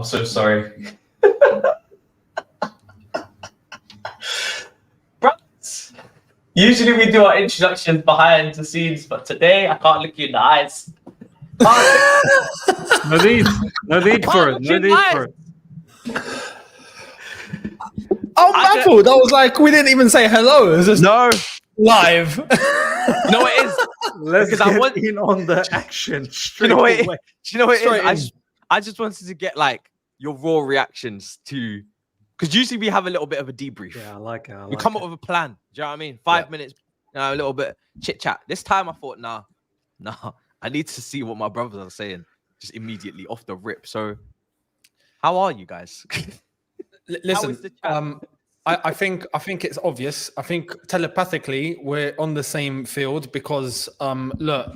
I'm so sorry. Usually we do our introductions behind the scenes, but today I can't look you in the eyes. No need for it. I'm baffled. I was like, we didn't even say hello. It was just live. You know what it is? Let's Because get in on the action straight you know what away. you know what it is? I just wanted to get like your raw reactions to, because usually we have a little bit of a debrief. Yeah, I like it. We come up with a plan. Do you know what I mean? 5 minutes, a little bit chit chat. This time I thought, nah, I need to see what my brothers are saying just immediately off the rip. So, how are you guys? Listen, I think it's obvious. I think telepathically we're on the same field because look,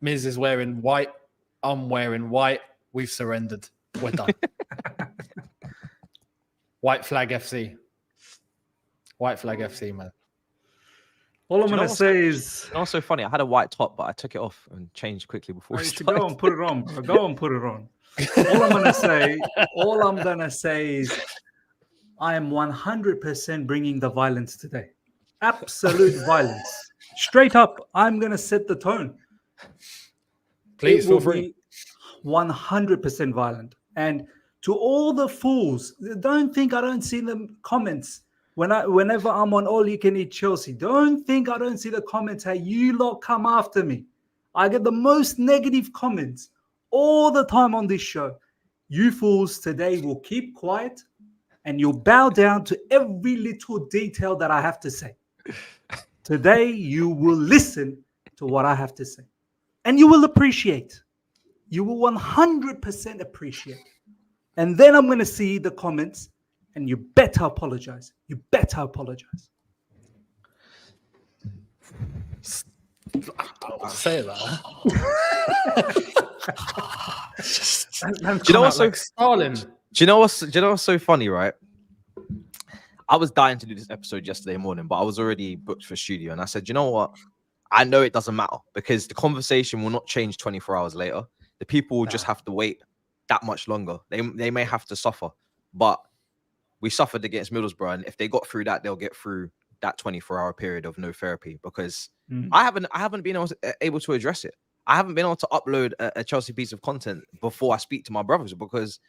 Miz is wearing white, I'm wearing white. We've surrendered. We're done. White flag FC. White flag FC, man. All I'm gonna say is, it's so funny. I had a white top, but I took it off and changed quickly before. Go and put it on, bro. Go and put it on. All I'm gonna say is, I am 100% bringing the violence today. Absolute violence. Straight up, I'm gonna set the tone. Please feel free. 100% violent. And to all the fools, don't think I don't see the comments. Whenever I'm on All You Can Eat Chelsea, don't think I don't see the comments how you lot come after me. I get the most negative comments all the time on this show. You fools today will keep quiet and you'll bow down to every little detail that I have to say. Today, you will listen to what I have to say. And you will appreciate. You will 100% appreciate. And then I'm going to see the comments. And you better apologize. You better apologize. I'll say that. Do you know what's so Stalin? Do you know what's so funny, right? I was dying to do this episode yesterday morning, but I was already booked for studio, and I said, you know what? I know it doesn't matter because the conversation will not change 24 hours later. The people will just have to wait that much longer. They may have to suffer, but we suffered against Middlesbrough, and if they got through that, they'll get through that 24-hour period of no therapy because I haven't been able to address it. I haven't been able to upload a Chelsea piece of content before I speak to my brothers because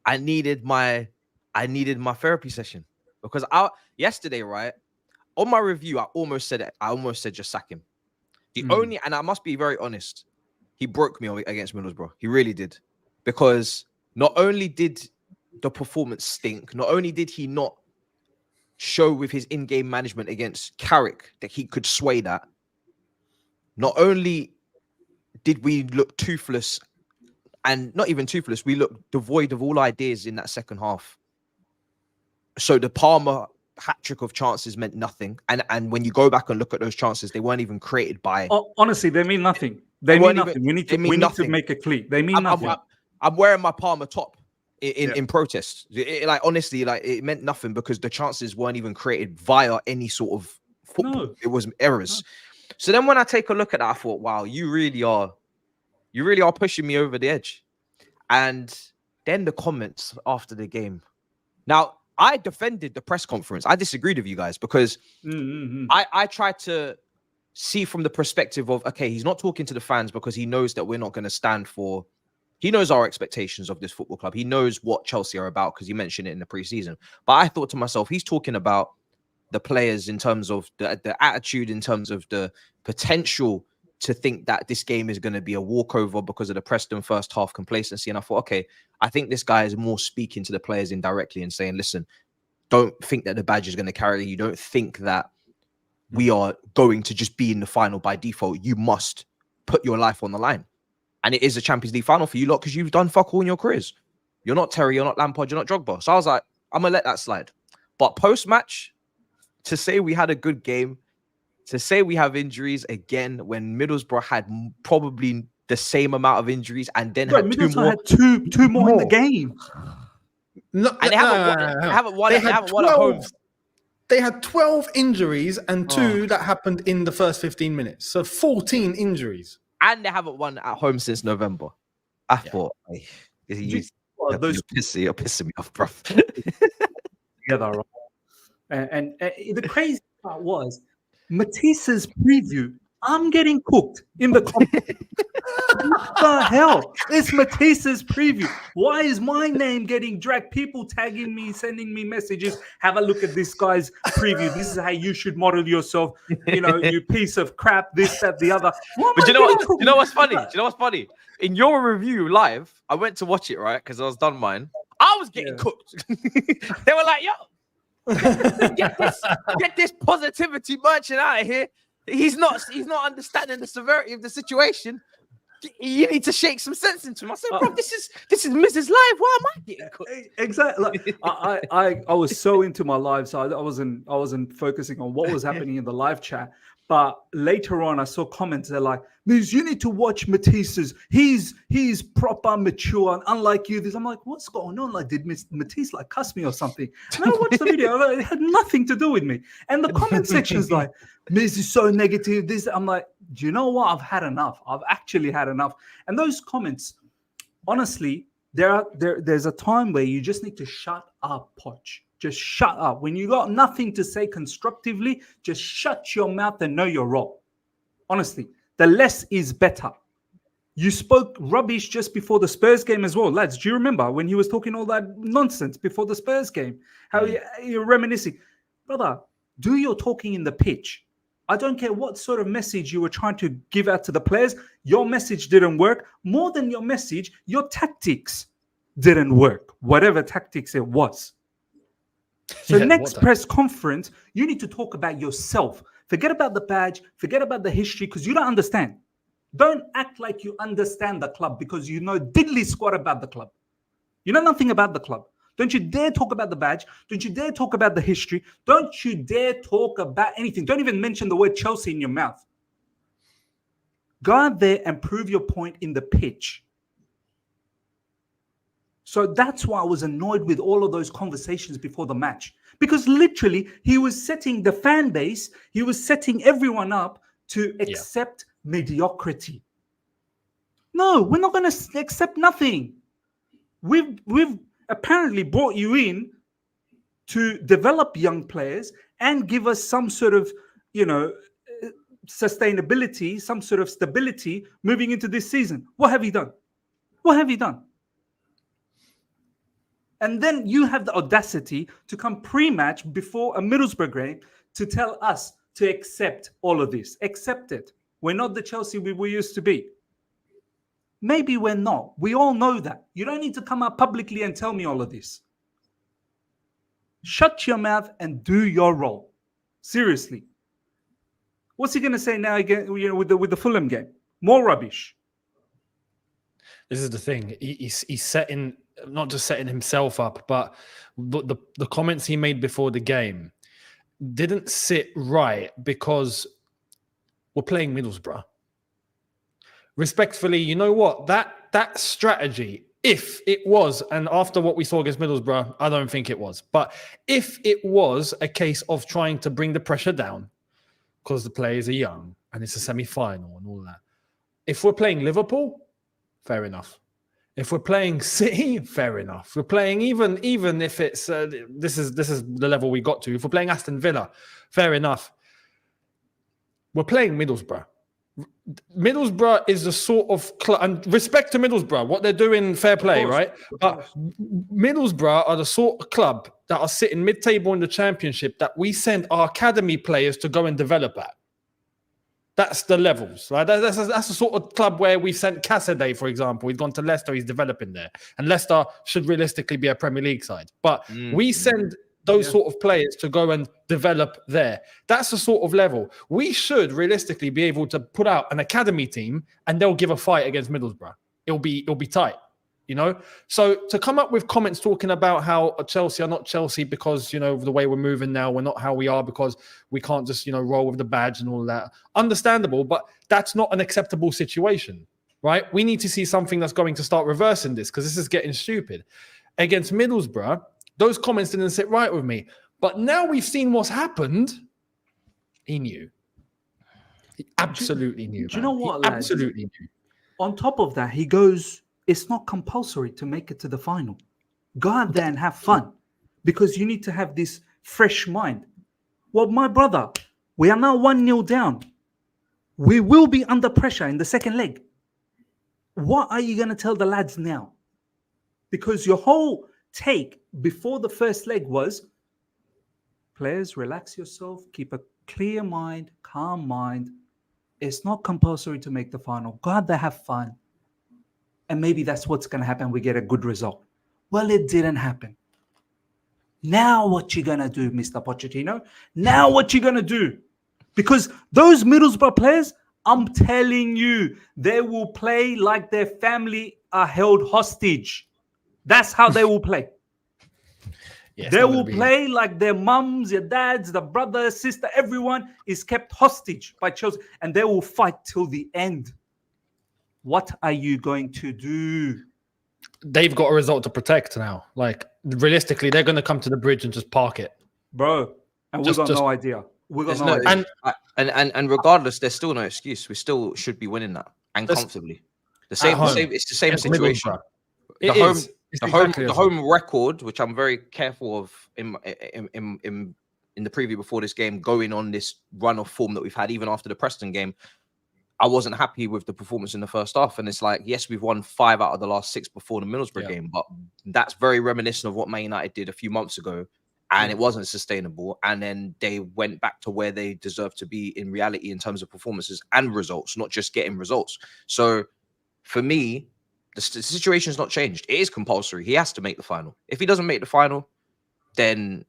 I needed my therapy session. Because yesterday, right, on my review, I almost said just sack him. And I must be very honest, he broke me against Middlesbrough. He really did. Because not only did the performance stink, not only did he not show with his in-game management against Carrick that he could sway that, not only did we look toothless, and not even toothless, we looked devoid of all ideas in that second half. So the Palmer hat-trick of chances meant nothing. And when you go back and look at those chances, they weren't even created by... Honestly, they mean nothing. They mean nothing. We need to make it clear. They mean nothing. I'm wearing my Palmer top in protest. Honestly, it meant nothing because the chances weren't even created via any sort of football. No. It was errors. No. So then when I take a look at that, I thought, wow, you really are pushing me over the edge. And then the comments after the game. Now, I defended the press conference. I disagreed with you guys because I tried to see from the perspective of, okay, he's not talking to the fans because he knows that we're not going to stand for... He knows our expectations of this football club. He knows what Chelsea are about because he mentioned it in the preseason. But I thought to myself, he's talking about the players in terms of the attitude, in terms of the potential to think that this game is going to be a walkover because of the Preston first half complacency. And I thought, okay, I think this guy is more speaking to the players indirectly and saying, listen, don't think that the badge is going to carry you. Don't think that we are going to just be in the final by default. You must put your life on the line. And it is a Champions League final for you lot because you've done fuck all in your careers. You're not Terry, you're not Lampard, you're not Drogba. So I was like, I'm going to let that slide. But post-match, to say we had a good game, to say we have injuries again when Middlesbrough had probably the same amount of injuries and then had two more. Had two more in the game. No, and they haven't won at home. They had 12 injuries and two that happened in the first 15 minutes. So 14 injuries. And they haven't won at home since November. I thought. those you're pissing me off, bro. Together, right? And the crazy part was Matisse's preview. I'm getting cooked in the comments. What the hell? It's Matisse's preview. Why is my name getting dragged? People tagging me, sending me messages. Have a look at this guy's preview. This is how you should model yourself. You know, you piece of crap. This, that, the other. But you know what? You know what's funny? Do you know what's funny? In your review live, I went to watch it, right? Because I was done mine. I was getting cooked. They were like, yo, get this positivity merchant out of here. He's not understanding the severity of the situation. You need to shake some sense into him. I said, bro, this is Mrs. Live. Why am I getting cooked? Exactly. Like, I was so into my live, so I wasn't focusing on what was happening in the live chat. But later on, I saw comments that like, Miz, you need to watch Matisse's. He's proper mature, and unlike you. I'm like, what's going on? Like, did Matisse like cuss me or something? And I watched the video. It had nothing to do with me. And the comment section's like, Miz is so negative. This, I'm like, do you know what? I've had enough. I've actually had enough. And those comments, honestly, there's a time where you just need to shut up, Poch. Just shut up. When you got nothing to say constructively, just shut your mouth and know your role. Honestly, the less is better. You spoke rubbish just before the Spurs game as well. Lads, do you remember when he was talking all that nonsense before the Spurs game? How you're reminiscing. Brother, do your talking in the pitch. I don't care what sort of message you were trying to give out to the players. Your message didn't work. More than your message, your tactics didn't work. Whatever tactics it was. So next press conference, you need to talk about yourself. Forget about the badge. Forget about the history because you don't understand. Don't act like you understand the club because you know diddly squat about the club. You know nothing about the club. Don't you dare talk about the badge. Don't you dare talk about the history. Don't you dare talk about anything. Don't even mention the word Chelsea in your mouth. Go out there and prove your point in the pitch. So that's why I was annoyed with all of those conversations before the match. Because literally, he was setting the fan base, he was setting everyone up to accept mediocrity. No, we're not going to accept nothing. We've apparently brought you in to develop young players and give us some sort of, sustainability, some sort of stability moving into this season. What have you done? What have you done? And then you have the audacity to come pre-match before a Middlesbrough game to tell us to accept all of this. Accept it. We're not the Chelsea we used to be. Maybe we're not. We all know that. You don't need to come out publicly and tell me all of this. Shut your mouth and do your role. Seriously. What's he going to say now again with the Fulham game? More rubbish. This is the thing. He's setting, not just setting himself up, but the comments he made before the game didn't sit right because we're playing Middlesbrough. Respectfully, you know what? That strategy, if it was, and after what we saw against Middlesbrough, I don't think it was. But if it was a case of trying to bring the pressure down because the players are young and it's a semi-final and all that. If we're playing Liverpool, fair enough. If we're playing City, fair enough. We're playing even if it's this is the level we got to. If we're playing Aston Villa, fair enough. We're playing Middlesbrough. Middlesbrough is the sort of and respect to Middlesbrough, what they're doing, fair play, right? But Middlesbrough are the sort of club that are sitting mid-table in the Championship that we send our academy players to go and develop at. That's the levels, right? That's the sort of club where we sent Cassidy, for example. He's gone to Leicester. He's developing there. And Leicester should realistically be a Premier League side. But we send those sort of players to go and develop there. That's the sort of level. We should realistically be able to put out an academy team and they'll give a fight against Middlesbrough. It'll be tight. So to come up with comments talking about how Chelsea are not Chelsea because, the way we're moving now, we're not how we are because we can't just, roll with the badge and all that. Understandable, but that's not an acceptable situation, right? We need to see something that's going to start reversing this because this is getting stupid. Against Middlesbrough, those comments didn't sit right with me. But now we've seen what's happened. He knew. He absolutely knew. Do you know what? He absolutely knew. On top of that, he goes it's not compulsory to make it to the final. Go out there and have fun, because you need to have this fresh mind. Well, my brother, we are now 1-0 down. We will be under pressure in the second leg. What are you going to tell the lads now? Because your whole take before the first leg was, players, relax yourself, keep a clear mind, calm mind. It's not compulsory to make the final. Go out there, have fun. And maybe that's what's going to happen. We get a good result. Well, it didn't happen. Now what you going to do, Mr. Pochettino? Now what you going to do? Because those Middlesbrough players, I'm telling you, they will play like their family are held hostage. That's how they will play. They will play like their mums, their dads, the brother, sister, everyone is kept hostage by Chelsea. And they will fight till the end. What are you going to do? They've got a result to protect now. Like, realistically, they're going to come to the bridge and just park it. Bro, and we've got no idea. We've got no idea. And regardless, there's still no excuse. We still should be winning that, and comfortably. It's the same situation. The home record, which I'm very careful of in the preview before this game, going on this run of form that we've had, even after the Preston game, I wasn't happy with the performance in the first half. And it's like, yes, we've won 5 out of the last 6 before the Middlesbrough game, but that's very reminiscent of what Man United did a few months ago. And it wasn't sustainable. And then they went back to where they deserve to be in reality in terms of performances and results, not just getting results. So for me, the situation's not changed. It is compulsory. He has to make the final. If he doesn't make the final, then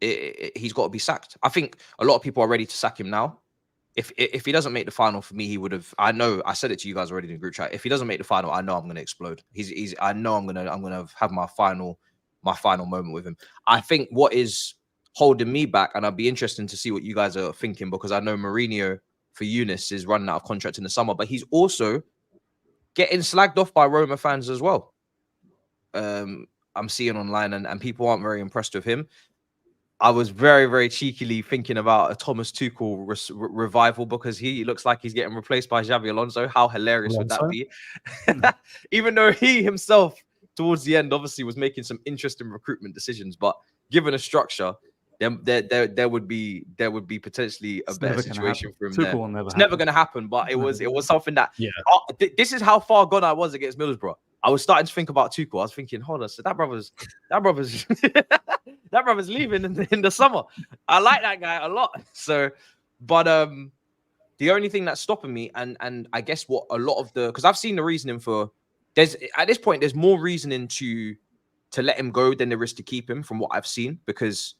he's got to be sacked. I think a lot of people are ready to sack him now. If he doesn't make the final, for me, he would have. I know I said it to you guys already in the group chat. If he doesn't make the final, I know I'm going to explode. I know I'm going to have my final moment with him. I think what is holding me back, and I'd be interested to see what you guys are thinking, because I know Mourinho for Younes is running out of contract in the summer, but he's also getting slagged off by Roma fans as well. I'm seeing online, and people aren't very impressed with him. I was very, very cheekily thinking about a Thomas Tuchel revival, because he looks like he's getting replaced by Xabi Alonso. How hilarious would that be? Even though he himself, towards the end, obviously was making some interesting recruitment decisions, but given a structure, there would be potentially a better situation for him there. It's never going to happen, but it was something that this is how far gone I was against Middlesbrough. I was starting to think about Tuchel. I was thinking, hold on, so that brother's that brother's leaving in the summer. I like that guy a lot. So, but the only thing that's stopping me, and I guess what a lot of because I've seen the reasoning for, at this point there's more reasoning to let him go than there is to keep him, from what I've seen, because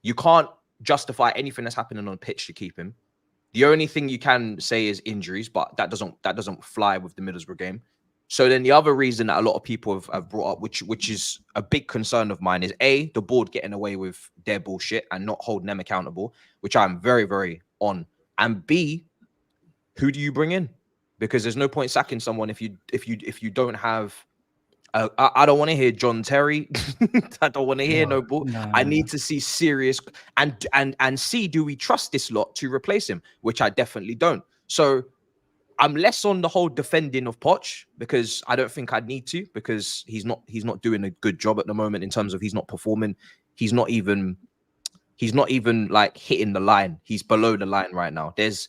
you can't justify anything that's happening on pitch to keep him. The only thing you can say is injuries, but that doesn't fly with the Middlesbrough game. So then the other reason that a lot of people have brought up, which is a big concern of mine, is A, the board getting away with their bullshit and not holding them accountable, which I'm very, very on. And B, who do you bring in? Because there's no point sacking someone if you don't have. I don't want to hear John Terry. I don't want to hear no bull. I need to see serious and see, do we trust this lot to replace him? Which I definitely don't. So I'm less on the whole defending of Poch, because I don't think I'd need to, because he's not doing a good job at the moment in terms of he's not performing. He's not even like hitting the line. He's below the line right now. There's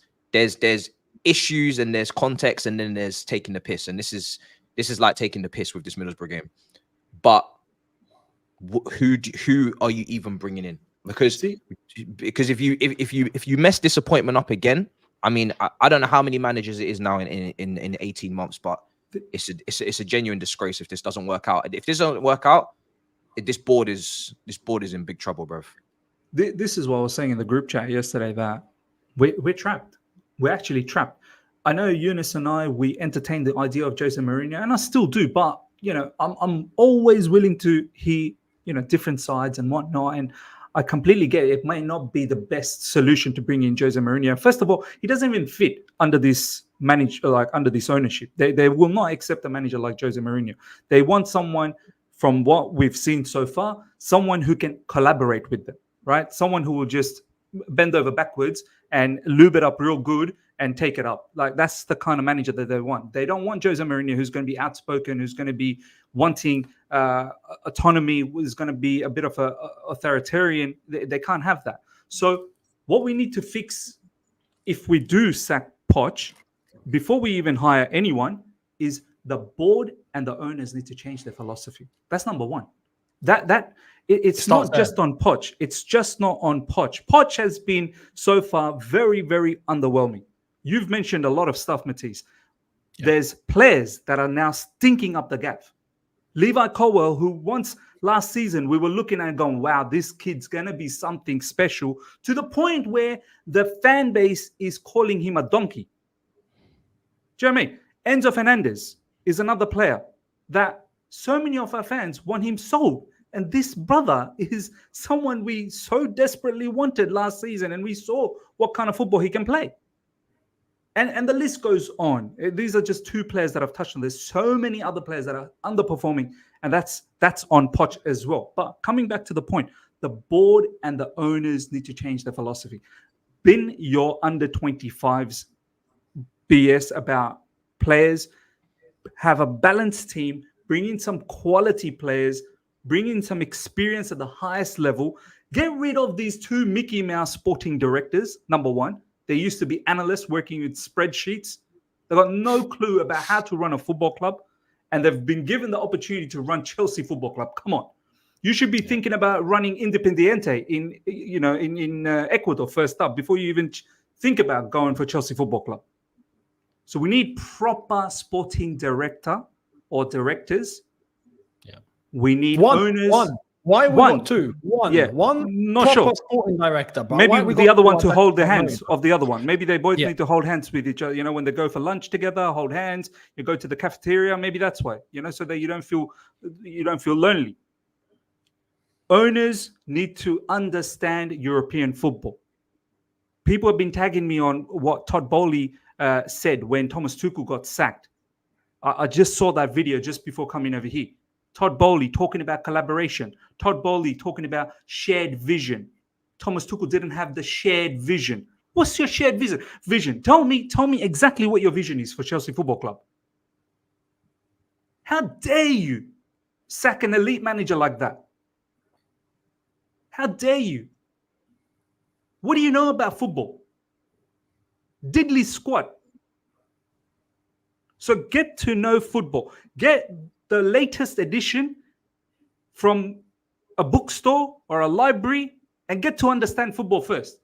issues and there's context, and then there's taking the piss. And this is like taking the piss with this Middlesbrough game. But who are you even bringing in? Because if you mess disappointment up again, I mean, I don't know how many managers it is now in 18 months, but it's a genuine disgrace if this doesn't work out. If this doesn't work out, this board is in big trouble, bro. This is what I was saying in the group chat yesterday, that we're trapped. We're actually trapped. I know Younes and I, we entertained the idea of Jose Mourinho, and I still do, but I'm always willing to hear different sides and whatnot, and I completely get it. It may not be the best solution to bring in Jose Mourinho. First of all, he doesn't even fit under this under this ownership. They will not accept a manager like Jose Mourinho. They want someone, from what we've seen so far, someone who can collaborate with them, right? Someone who will just bend over backwards and lube it up real good and take it up. Like, that's the kind of manager that they want. They don't want Jose Mourinho, who's going to be outspoken, who's going to be wanting autonomy, who's going to be a bit of a authoritarian. They can't have that. So what we need to fix, if we do sack Poch, before we even hire anyone, is the board and the owners need to change their philosophy. That's number one. It's not just on Poch. It's just not on Poch. Poch has been so far very, very underwhelming. You've mentioned a lot of stuff, Matisse. Yeah. There's players that are now stinking up the gaff. Levi Colwell, who once last season we were looking at going, wow, this kid's going to be something special, to the point where the fan base is calling him a donkey. Do you know what I mean? Enzo Fernandez is another player that so many of our fans want him sold. And this brother is someone we so desperately wanted last season, and we saw what kind of football he can play. And the list goes on. These are just two players that I've touched on. There's so many other players that are underperforming, and that's on Poch as well. But coming back to the point, the board and the owners need to change their philosophy. Bin your under-25s BS about players. Have a balanced team. Bring in some quality players. Bring in some experience at the highest level. Get rid of these two Mickey Mouse sporting directors, number one. They used to be analysts working with spreadsheets. They've got no clue about how to run a football club. And they've been given the opportunity to run Chelsea Football Club. Come on. You should be thinking about running Independiente in Ecuador first up before you even think about going for Chelsea Football Club. So we need proper sporting director or directors. Yeah. We need owners. Why we got two? One. Yeah. One. Not sure. Sporting director. But maybe the other one to hold the hands of the other one. Maybe they both need to hold hands with each other. You know, when they go for lunch together, hold hands. You go to the cafeteria. Maybe that's why. You know, so that you don't feel lonely. Owners need to understand European football. People have been tagging me on what Todd Bowley said when Thomas Tuchel got sacked. I just saw that video just before coming over here. Todd Bowley talking about collaboration. Todd Bowley talking about shared vision. Thomas Tuchel didn't have the shared vision. What's your shared vision? Tell me exactly what your vision is for Chelsea Football Club. How dare you sack an elite manager like that? How dare you? What do you know about football? Diddly squat. So get to know football. Get the latest edition from a bookstore or a library and get to understand football first.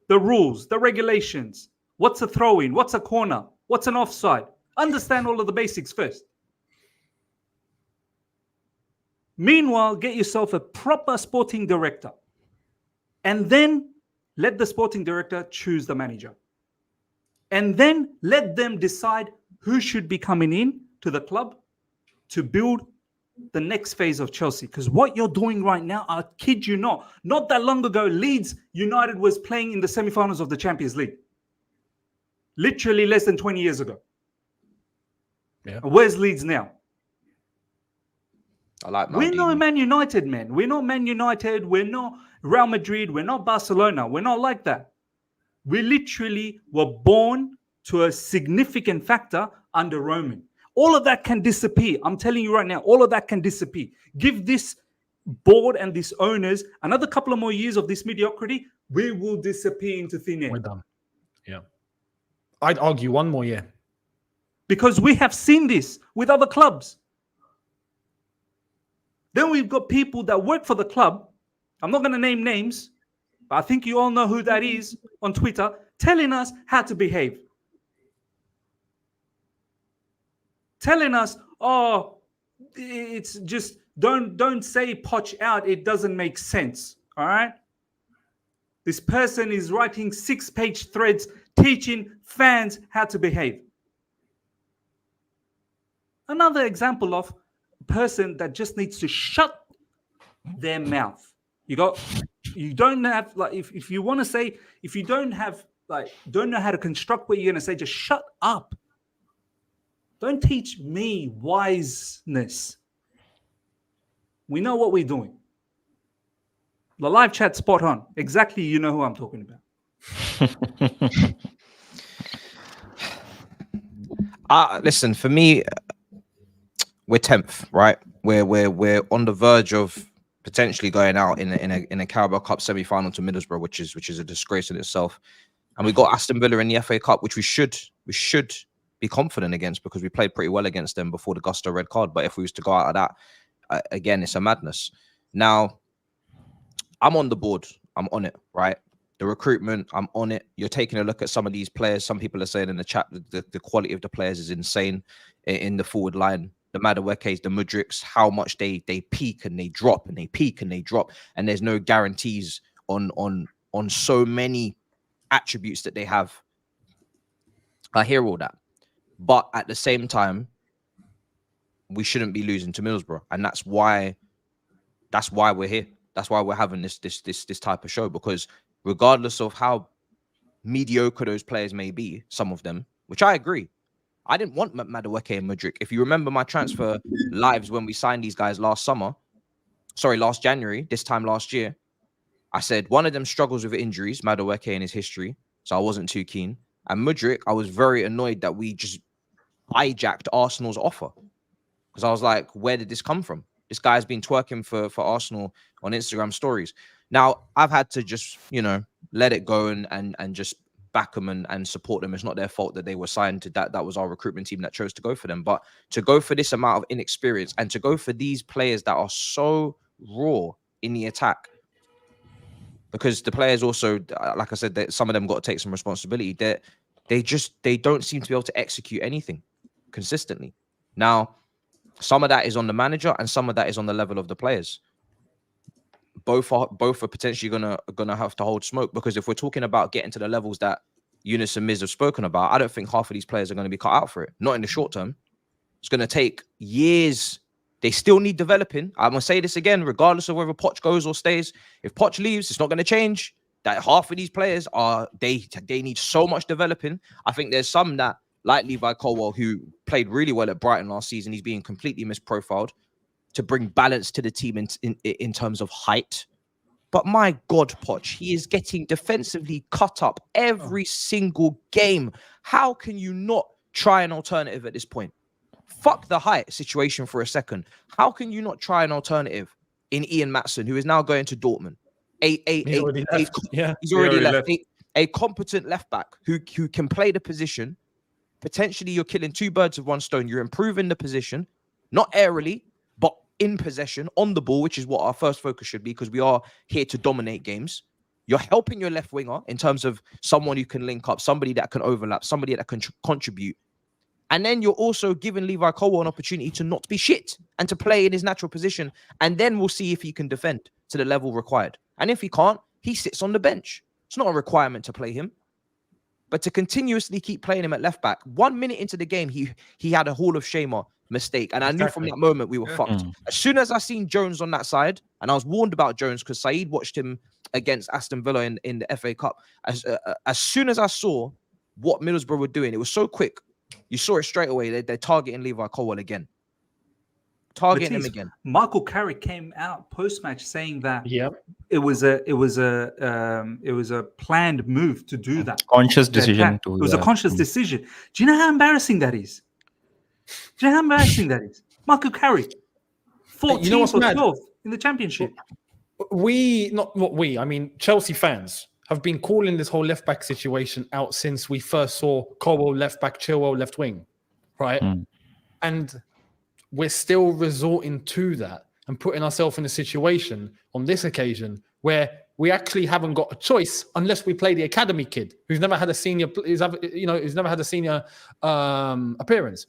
The rules, the regulations, what's a throw-in, what's a corner, what's an offside. Understand all of the basics first. Meanwhile, get yourself a proper sporting director. And then let the sporting director choose the manager. And then let them decide who should be coming in to the club to build the next phase of Chelsea. Because what you're doing right now, I kid you not that long ago, Leeds United was playing in the semi-finals of the Champions League. Literally less than 20 years ago. Yeah. Where's Leeds now? We're not Man United, man. We're not Man United. We're not Real Madrid. We're not Barcelona. We're not like that. We literally were born to a significant factor under Roman. All of that can disappear. I'm telling you right now, all of that can disappear. Give this board and these owners another couple of more years of this mediocrity, we will disappear into thin air. We're done. Yeah. I'd argue one more year. Because we have seen this with other clubs. Then we've got people that work for the club. I'm not going to name names, but I think you all know who that is on Twitter, telling us how to behave. Telling us, oh, it's just, don't say Poch out. It doesn't make sense. All right? This person is writing 6-page threads teaching fans how to behave. Another example of a person that just needs to shut their mouth. You don't have, like, if you want to say, if you don't have, like, don't know how to construct what you're going to say, just shut up. Don't teach me wiseness. We know what we're doing. The live chat spot on. Exactly, you know who I'm talking about. Listen, for me, we're 10th, right? We're on the verge of potentially going out in a Carabao Cup semi-final to Middlesbrough, which is a disgrace in itself. And we got Aston Villa in the FA Cup, which we should be confident against because we played pretty well against them before the Gusto red card. But if we was to go out of that, again, it's a madness. Now, I'm on the board. I'm on it, right? The recruitment, I'm on it. You're taking a look at some of these players. Some people are saying in the chat that the quality of the players is insane in the forward line. The Maduekes, the Mudriks, how much they peak and they drop and they peak and they drop. And there's no guarantees on so many attributes that they have. I hear all that. But at the same time, we shouldn't be losing to Middlesbrough. And that's why we're here. That's why we're having this type of show, because regardless of how mediocre those players may be, some of them, which I agree, I didn't want Madueke and Mudryk. If you remember my transfer lives when we signed these guys last January, this time last year, I said one of them struggles with injuries, Madueke in his history, so I wasn't too keen. And Mudryk, I was very annoyed that we just hijacked Arsenal's offer, because I was like, where did this come from? This guy's been twerking for Arsenal on Instagram stories. Now, I've had to just, let it go and just back them and support them. It's not their fault that they were signed to that. That was our recruitment team that chose to go for them. But to go for this amount of inexperience and to go for these players that are so raw in the attack, because the players also, like I said, some of them got to take some responsibility. They don't seem to be able to execute anything consistently. Now, some of that is on the manager and some of that is on the level of the players. Both are potentially gonna have to hold smoke, because if we're talking about getting to the levels that Younes and Miz have spoken about, I don't think half of these players are going to be cut out for it. Not in the short term. It's going to take years. They still need developing. I'm going to say this again, regardless of whether Poch goes or stays. If Poch leaves, it's not going to change. That half of these players they need so much developing. I think there's some that, like Levi Colwell, who played really well at Brighton last season, he's being completely misprofiled to bring balance to the team in terms of height. But my God, Poch, he is getting defensively cut up every single game. How can you not try an alternative at this point? Fuck the height situation for a second. How can you not try an alternative in Ian Maatsen, who is now going to Dortmund? He's already left. A competent left back who can play the position. Potentially, you're killing two birds with one stone. You're improving the position, not aerially, but in possession, on the ball, which is what our first focus should be, because we are here to dominate games. You're helping your left winger in terms of someone who can link up, somebody that can overlap, somebody that can contribute. And then you're also giving Levi Colwell an opportunity to not be shit and to play in his natural position. And then we'll see if he can defend to the level required. And if he can't, he sits on the bench. It's not a requirement to play him. But to continuously keep playing him at left back, 1 minute into the game, he had a Hall of Shamer mistake. And I knew from that moment we were fucked. As soon as I seen Jones on that side, and I was warned about Jones because Saeed watched him against Aston Villa in the FA Cup. As soon as I saw what Middlesbrough were doing, it was so quick. You saw it straight away. They're targeting Levi Colwell again. Targeting him again. Michael Carrick came out post-match saying that it was a planned move to do that. Conscious decision. It was a conscious decision. Do you know how embarrassing that is? Michael Carrick, 14th or 12th in the Championship. Chelsea fans have been calling this whole left back situation out since we first saw Colwell left back, Chilwell left wing, right? And we're still resorting to that and putting ourselves in a situation on this occasion where we actually haven't got a choice unless we play the academy kid who's never had a senior, appearance.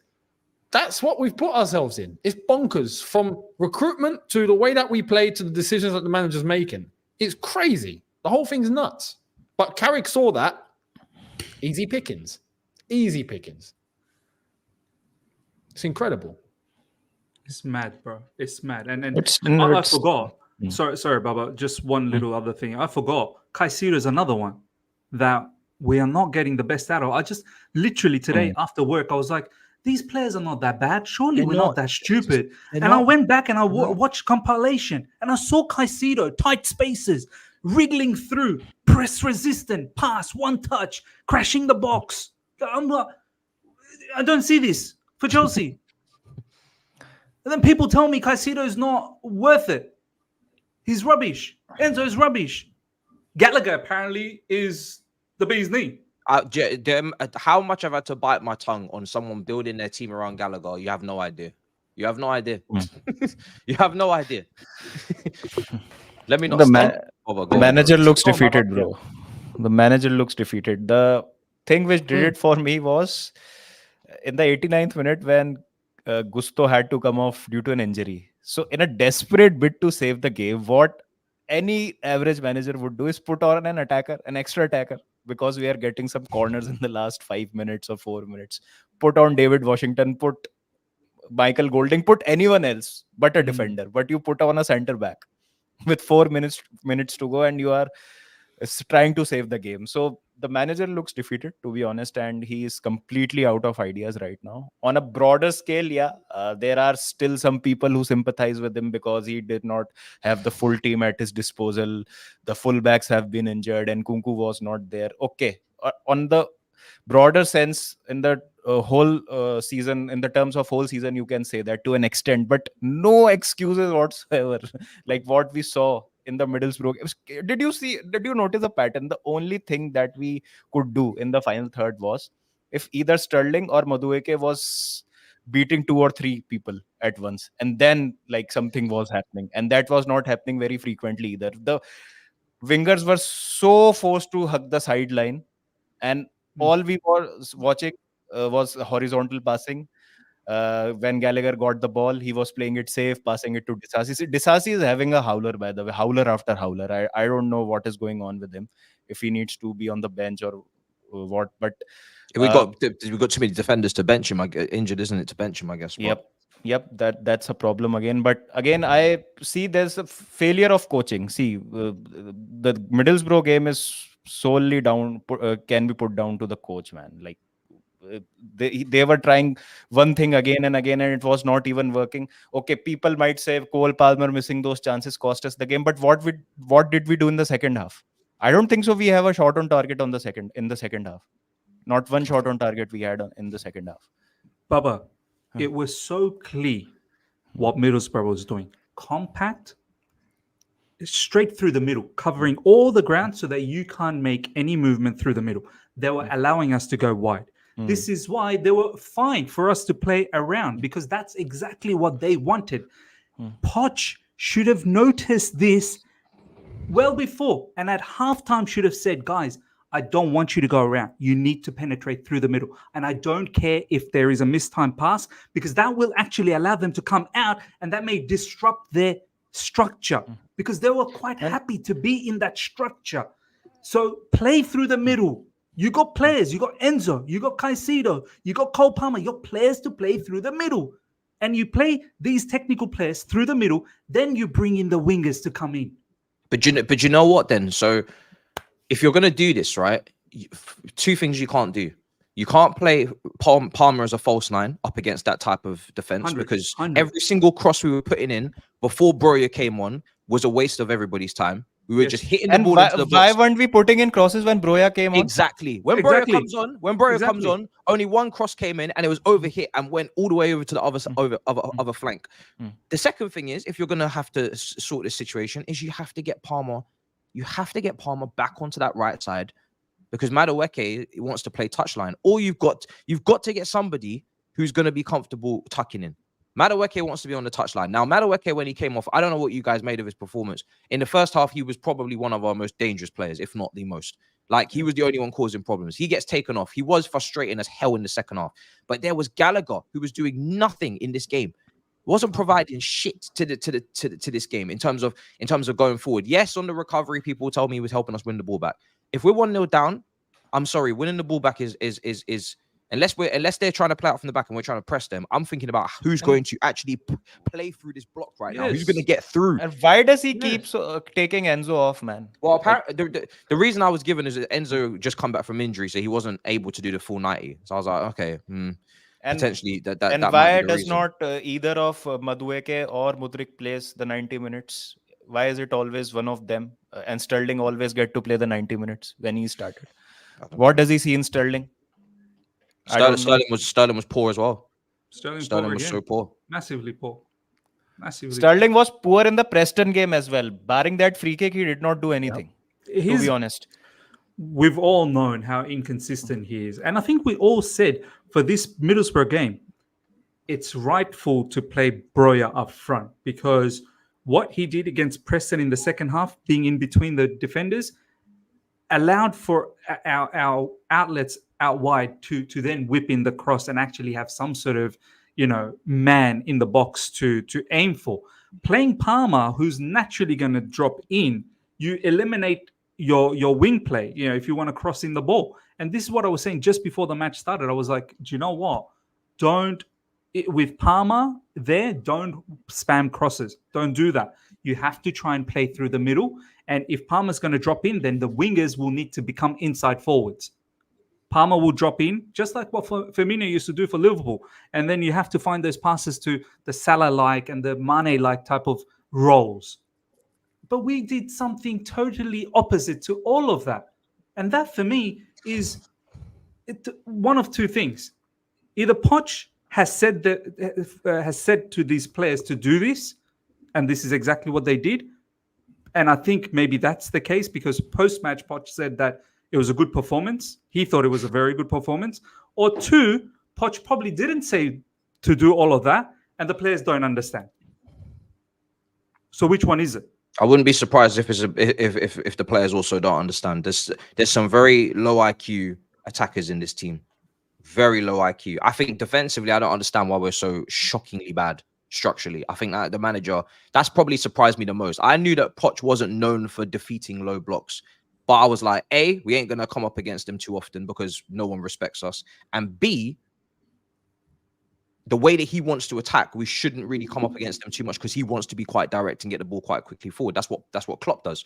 That's what we've put ourselves in. It's bonkers, from recruitment to the way that we play to the decisions that the manager's making. It's crazy. The whole thing's nuts. But Carrick saw that. Easy pickings. It's incredible. It's mad, bro. It's mad. And I forgot. Sorry, Baba. Just one little other thing. I forgot. Caicedo's another one that we are not getting the best out of. I just literally today after work, I was like, these players are not that bad. Surely we're not that stupid. I went back and I watched compilation and I saw Caicedo, tight spaces, wriggling through, press resistant, pass, one touch, crashing the box. I don't see this for Chelsea. And then people tell me Caicedo's not worth it. He's rubbish. Enzo's rubbish. Gallagher apparently is the bee's knee. How much I've had to bite my tongue on someone building their team around Gallagher, you have no idea. You have no idea. You have no idea. Let me not. The manager looks defeated, bro. The manager looks defeated. The thing which did it for me was in the 89th minute when Gusto had to come off due to an injury. So in a desperate bid to save the game, what any average manager would do is put on an attacker, an extra attacker, because we are getting some corners in the last 5 minutes or 4 minutes. Put on David Washington, put Michael Golding, put anyone else but a defender. But you put on a center back with 4 minutes to go and you are trying to save the game. So the manager looks defeated, to be honest, and he is completely out of ideas right now. On a broader scale, there are still some people who sympathize with him because he did not have the full team at his disposal. The fullbacks have been injured and Kunku was not there. Okay, on the broader sense, in the whole season, in the terms of whole season, you can say that to an extent, but no excuses whatsoever. Like what we saw in the Middlesbrough. Did you notice a pattern? The only thing that we could do in the final third was if either Sterling or Madueke was beating 2 or 3 people at once, and then like something was happening, and that was not happening very frequently either. The wingers were so forced to hug the sideline, and all we were watching was horizontal passing. When Gallagher got the ball, he was playing it safe, passing it to Disasi. Disasi is having a howler, by the way, howler after howler. I don't know what is going on with him, if he needs to be on the bench or what. But we got too many defenders to bench him. Injured, isn't it, to bench him? I guess. Yep. That's a problem again. But again, I see there's a failure of coaching. See, the Middlesbrough game is solely down, can be put down to the coach, man. Like they were trying one thing again and again, and it was not even working. Okay, people might say Cole Palmer missing those chances cost us the game, but what did we do in the second half? I don't think so. We have a shot on target in the second half. Not one shot on target we had in the second half. Baba, it was so clear what Middlesbrough was doing. Compact, straight through the middle, covering all the ground so that you can't make any movement through the middle. They were allowing us to go wide. This is why they were fine for us to play around, because that's exactly what they wanted. Poch should have noticed this well before, and at halftime should have said, guys, I don't want you to go around. You need to penetrate through the middle. And I don't care if there is a mistimed pass, because that will actually allow them to come out, and that may disrupt their structure, because they were quite happy to be in that structure. So play through the middle. You got players, you got Enzo, you got Caicedo, you got Cole Palmer, you got players to play through the middle. And you play these technical players through the middle, then you bring in the wingers to come in. But you know what then? So if you're going to do this, right, 2 things you can't do. You can't play Palmer as a false 9 up against that type of defense, because every single cross we were putting in before Broya came on was a waste of everybody's time. We were just hitting the ball into the box. Why weren't we putting in crosses when Broya came on? Exactly. When Broya comes on, only one cross came in and it was overhit and went all the way over to the other flank. The second thing is, if you're going to have to sort this situation, is you have to get Palmer back onto that right side, because Madueke wants to play touchline. Or you've got to get somebody who's going to be comfortable tucking in. Madueke wants to be on the touchline. Now, Madueke, when he came off, I don't know what you guys made of his performance. In the first half, he was probably one of our most dangerous players, if not the most. Like, he was the only one causing problems. He gets taken off. He was frustrating as hell in the second half. But there was Gallagher, who was doing nothing in this game. Wasn't providing shit to this game in terms of going forward. Yes, on the recovery, people told me he was helping us win the ball back. If we're 1-0 down, I'm sorry, winning the ball back is unless they're trying to play out from the back and we're trying to press them. I'm thinking about who's going to actually play through this block right now. Who's going to get through? And why does he keep taking Enzo off, man? Well, apparently, the reason I was given is that Enzo just come back from injury, so he wasn't able to do the full 90. So I was like, okay, potentially that. And that why might be the does reason. not either of Madueke or Mudryk plays the 90 minutes? Why is it always one of them? And Sterling always get to play the 90 minutes when he started. What does he see in Sterling? I don't know. Sterling was poor as well. Sterling was so poor. Massively poor. Sterling was poor in the Preston game as well. Barring that free kick, he did not do anything. Yep. To be honest. We've all known how inconsistent he is. And I think we all said for this Middlesbrough game, it's rightful to play Broja up front, because what he did against Preston in the second half, being in between the defenders, allowed for our outlets out wide to then whip in the cross and actually have some sort of, man in the box to aim for. Playing Palmer, who's naturally going to drop in, you eliminate your wing play, if you want to cross in the ball. And this is what I was saying just before the match started. I was like, do you know what? With Palmer there, don't spam crosses. Don't do that. You have to try and play through the middle. And if Palmer's going to drop in, then the wingers will need to become inside forwards. Palmer will drop in, just like what Firmino used to do for Liverpool. And then you have to find those passes to the Salah-like and the Mane-like type of roles. But we did something totally opposite to all of that. And that, for me, is one of two things. Either Poch has said to these players to do this, and this is exactly what they did. And I think maybe that's the case, because post-match Poch said that it was a good performance. He thought it was a very good performance. Or two, Poch probably didn't say to do all of that, and the players don't understand. So which one is it? I wouldn't be surprised if the players also don't understand. There's some very low IQ attackers in this team. Very low IQ. I think defensively, I don't understand why we're so shockingly bad structurally. I think that the manager, that's probably surprised me the most. I knew that Poch wasn't known for defeating low blocks, but I was like, A, we ain't going to come up against them too often because no one respects us. And B, the way that he wants to attack, we shouldn't really come up against them too much because he wants to be quite direct and get the ball quite quickly forward. That's what Klopp does.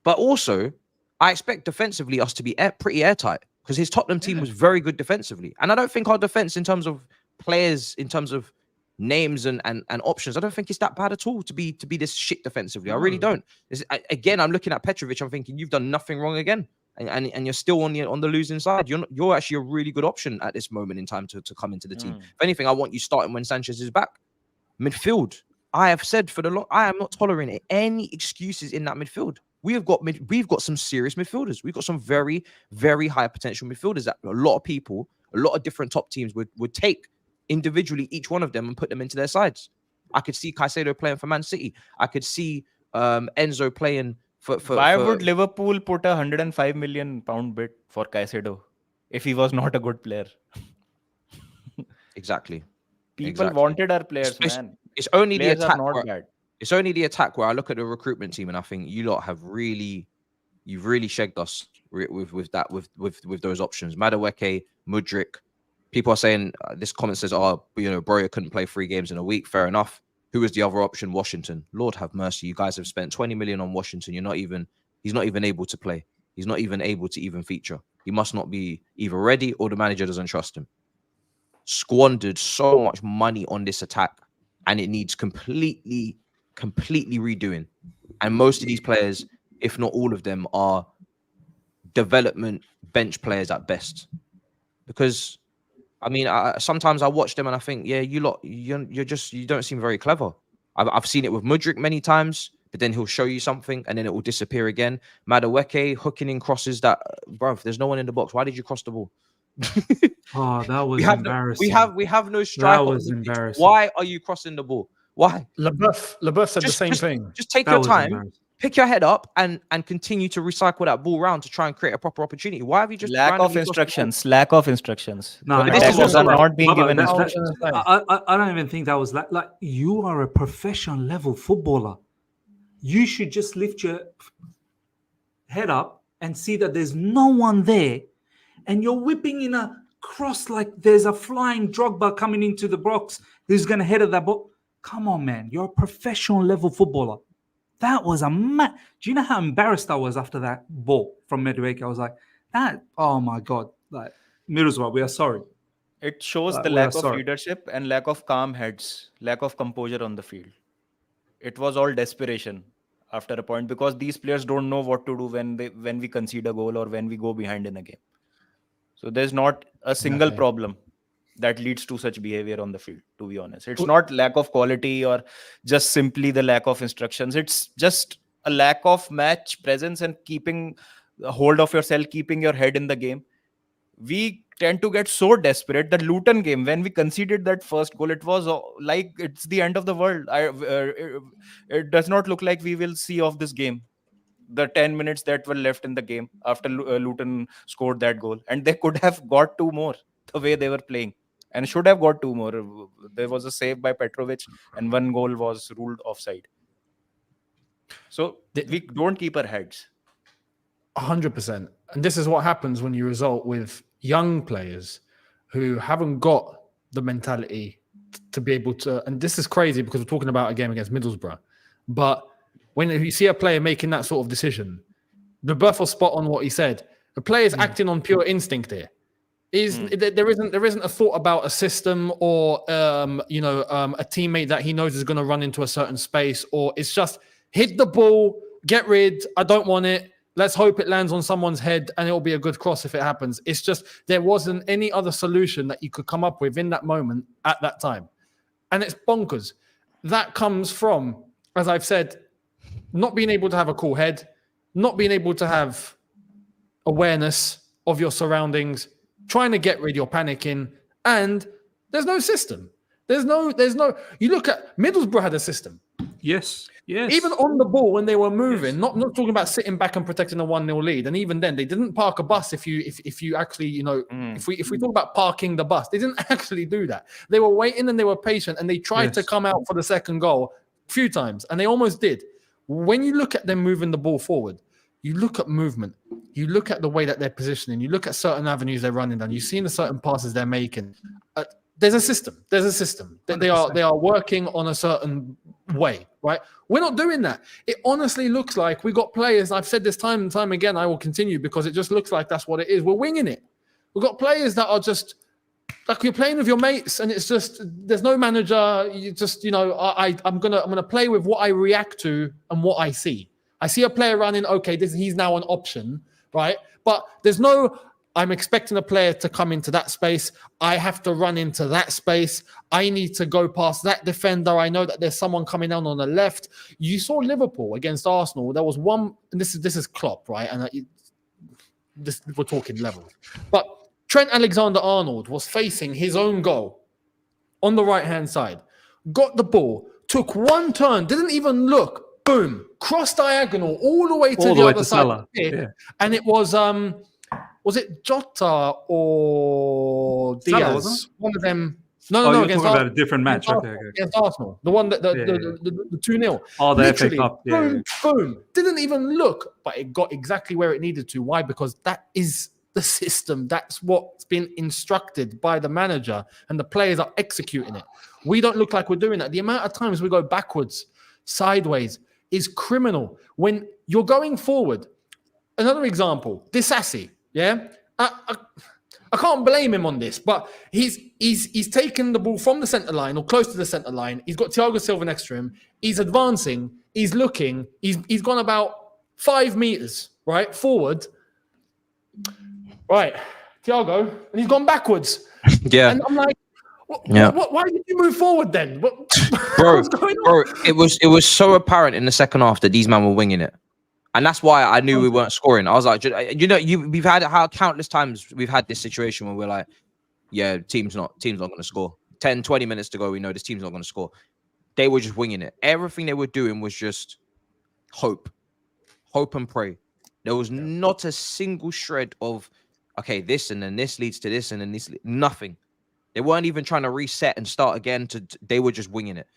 But also, I expect defensively us to be pretty airtight, because his Tottenham team was very good defensively. And I don't think our defense, in terms of players, in terms of names and options, I don't think it's that bad at all to be this shit defensively. I really don't. Again, I'm looking at Petrovic, I'm thinking, you've done nothing wrong again. And you're still on the losing side. You're actually a really good option at this moment in time to come into the team. If anything, I want you starting when Sanchez is back. Midfield, I have said I am not tolerating any excuses in that midfield. We've got some serious midfielders. We've got some very, very high potential midfielders that a lot of people, a lot of different top teams would take individually each one of them and put them into their sides. I could see Caicedo playing for Man City. I could see Enzo playing Why would Liverpool put a £105 million bid for Caicedo if he was not a good player? Exactly. People wanted our players, man. It's only players the attack. Not bad. It's only the attack where I look at the recruitment team and I think you lot have you've really shagged us with those options. Madueke, Mudryk. People are saying this comment says, Broja couldn't play 3 games in a week. Fair enough. Who was the other option? Washington. Lord have mercy. You guys have spent 20 million on Washington. He's not even able to play. He's not even able to even feature. He must not be either ready or the manager doesn't trust him. Squandered so much money on this attack and it needs completely redoing. And most of these players, if not all of them, are development bench players at best. Because I mean, sometimes I watch them and I think, yeah, you don't seem very clever. I've seen it with Mudryk many times, but then he'll show you something and then it will disappear again. Madueke hooking in crosses that, bruv, there's no one in the box. Why did you cross the ball? Oh, that was embarrassing. We have no striker. That was embarrassing. Why are you crossing the ball? Why? LeBeuf said the same thing. Just take your time. Pick your head up and continue to recycle that ball round to try and create a proper opportunity. Why have you just lack of instructions? No, this was not being given instructions. I don't even think that was like you are a professional level footballer. You should just lift your head up and see that there's no one there, and you're whipping in a cross like there's a flying Drogbaba coming into the box who's going to head at that ball. Come on, man! You're a professional level footballer. That was a do you know how embarrassed I was after that ball from Madueke? I was like, oh my God. Like, Middlesbrough, we are sorry. It shows the lack of leadership and lack of calm heads, lack of composure on the field. It was all desperation. after a point, because these players don't know what to do when we concede a goal or when we go behind in a game. So there's not a single problem that leads to such behavior on the field, to be honest. It's not lack of quality or just simply the lack of instructions. It's just a lack of match presence and keeping a hold of yourself, keeping your head in the game. We tend to get so desperate. The Luton game, when we conceded that first goal, it was like it's the end of the world. It does not look like we will see off this game. The 10 minutes that were left in the game after Luton scored that goal, and they could have got 2 more the way they were playing, and should have got 2 more. There was a save by Petrovic, and 1 goal was ruled offside. So we don't keep our heads. 100%. And this is what happens when you result with young players who haven't got the mentality to be able to. And this is crazy because we're talking about a game against Middlesbrough, but when you see a player making that sort of decision, the Buff was spot on what he said. The player is acting on pure instinct here. There isn't a thought about a system or a teammate that he knows is going to run into a certain space, or it's just hit the ball, get rid. I don't want it. Let's hope it lands on someone's head and it'll be a good cross if it happens. It's just there wasn't any other solution that you could come up with in that moment at that time, and it's bonkers. That comes from, as I've said, not being able to have a cool head, not being able to have awareness of your surroundings, trying to get rid, you're panicking, and there's no system. There's no. You look at Middlesbrough had a system. Yes. Even on the ball when they were moving, not talking about sitting back and protecting a 1-0 lead, and even then they didn't park a bus. If you actually if we talk about parking the bus, they didn't actually do that. They were waiting and they were patient, and they tried to come out for the second goal a few times, and they almost did. When you look at them moving the ball forward, you look at movement, you look at the way that they're positioning, you look at certain avenues they're running down, you've seen the certain passes they're making. There's a system. They are working on a certain way, right? We're not doing that. It honestly looks like we got players. I've said this time and time again. I will continue because it just looks like that's what it is. We're winging it. We've got players that are just like you're playing with your mates, and it's just there's no manager. You just I'm gonna play with what I react to and what I see. I see a player running. Okay, he's now an option, right? But there's no. I'm expecting a player to come into that space. I have to run into that space. I need to go past that defender. I know that there's someone coming down on the left. You saw Liverpool against Arsenal. There was one, and this is Klopp, right? And we're talking levels. But Trent Alexander-Arnold was facing his own goal on the right-hand side. Got the ball, took one turn, didn't even look. Boom, cross diagonal all the way to the other side of the pitch. And it was it Jota or Diaz? Salah, one of them. No, you're talking about a different match. Against Arsenal. The one that the 2-0. Oh, the FA Cup. Boom. Didn't even look, but it got exactly where it needed to. Why? Because that is the system. That's what's been instructed by the manager, and the players are executing it. We don't look like we're doing that. The amount of times we go backwards, sideways, is criminal. When you're going forward, another example, Disassi. Yeah, I can't blame him on this, but he's taken the ball from the centre line or close to the centre line. He's got Thiago Silva next to him. He's advancing. He's looking. He's gone about 5 meters right forward. Right, Thiago, and he's gone backwards. Yeah, and I'm like, why did you move forward then? What's going on? Bro, it was so apparent in the second half that these men were winging it. And that's why I knew we weren't scoring. I was like, we've had how countless times we've had this situation where we're like, yeah, team's not going to score. 10, 20 minutes to go, we know this team's not going to score. They were just winging it. Everything they were doing was just hope and pray. There was not a single shred of, okay, this and then this leads to this and then this, nothing. They weren't even trying to reset and start again. They were just winging it.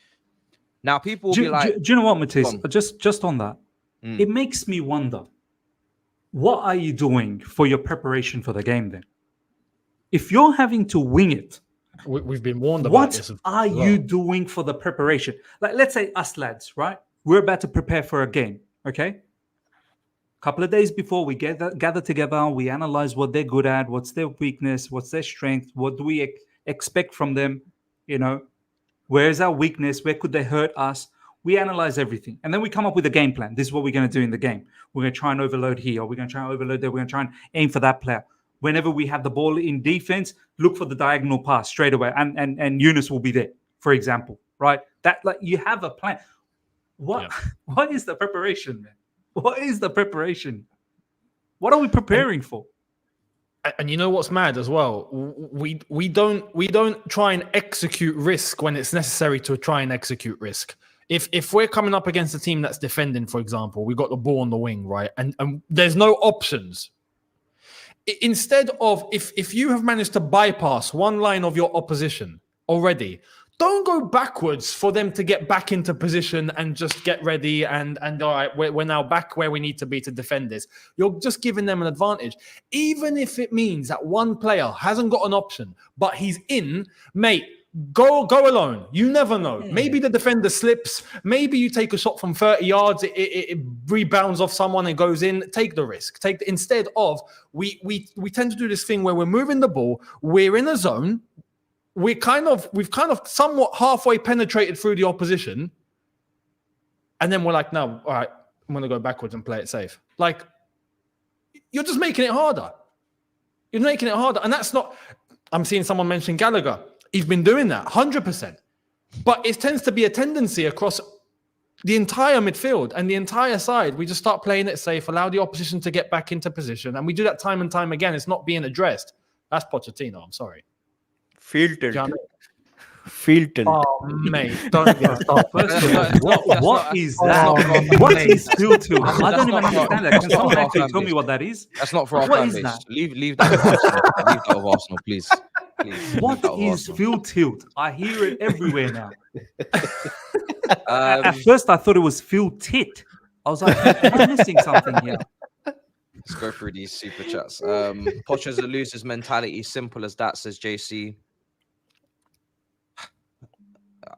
Now people will be like, do you know what, Matisse? Just on that. It makes me wonder, what are you doing for your preparation for the game then? If you're having to wing it, we've been warned about this. What are you doing for the preparation? Like, let's say us lads, right? We're about to prepare for a game, okay? A couple of days before, we gather together, we analyze what they're good at, what's their weakness, what's their strength, what do we expect from them, where's our weakness, where could they hurt us? We analyze everything. And then we come up with a game plan. This is what we're going to do in the game. We're going to try and overload here, or we're going to try and overload there. We're going to try and aim for that player. Whenever we have the ball in defense, look for the diagonal pass straight away. And Younes will be there, for example, right? That, like, you have a plan. What is the preparation, man? What is the preparation? What are we preparing for? And you know what's mad as well? We don't try and execute risk when it's necessary to try and execute risk. If we're coming up against a team that's defending, for example, we got the ball on the wing, right? And there's no options. Instead of, if you have managed to bypass one line of your opposition already, don't go backwards for them to get back into position and just get ready and all right, we're now back where we need to be to defend this. You're just giving them an advantage. Even if it means that one player hasn't got an option, but he's in, mate, go alone. You never know. Maybe the defender slips. Maybe you take a shot from 30 yards. It rebounds off someone and goes in. Take the risk. Instead of, we tend to do this thing where we're moving the ball. We're in a zone. We've kind of somewhat halfway penetrated through the opposition. And then we're like, no, all right, I'm going to go backwards and play it safe. Like, you're just making it harder. You're making it harder. And that's not, I'm seeing someone mention Gallagher. He's been doing that 100%. But it tends to be a tendency across the entire midfield and the entire side. We just start playing it safe, allow the opposition to get back into position. And we do that time and time again. It's not being addressed. That's Pochettino. I'm sorry. Field tilt. Field tilt. Oh, mate, don't get started. First of all, what is that? What is field tilt? I don't even understand that. Can someone actually tell me what that is? That's not for our What fan is base. that? Leave that with Arsenal. Leave that with Arsenal, please. What is field tilt? I hear it everywhere now. At first, I thought it was field tit. I was like, am I missing something here? Let's go through these super chats. Poch has a loser's mentality. Simple as that, says JC.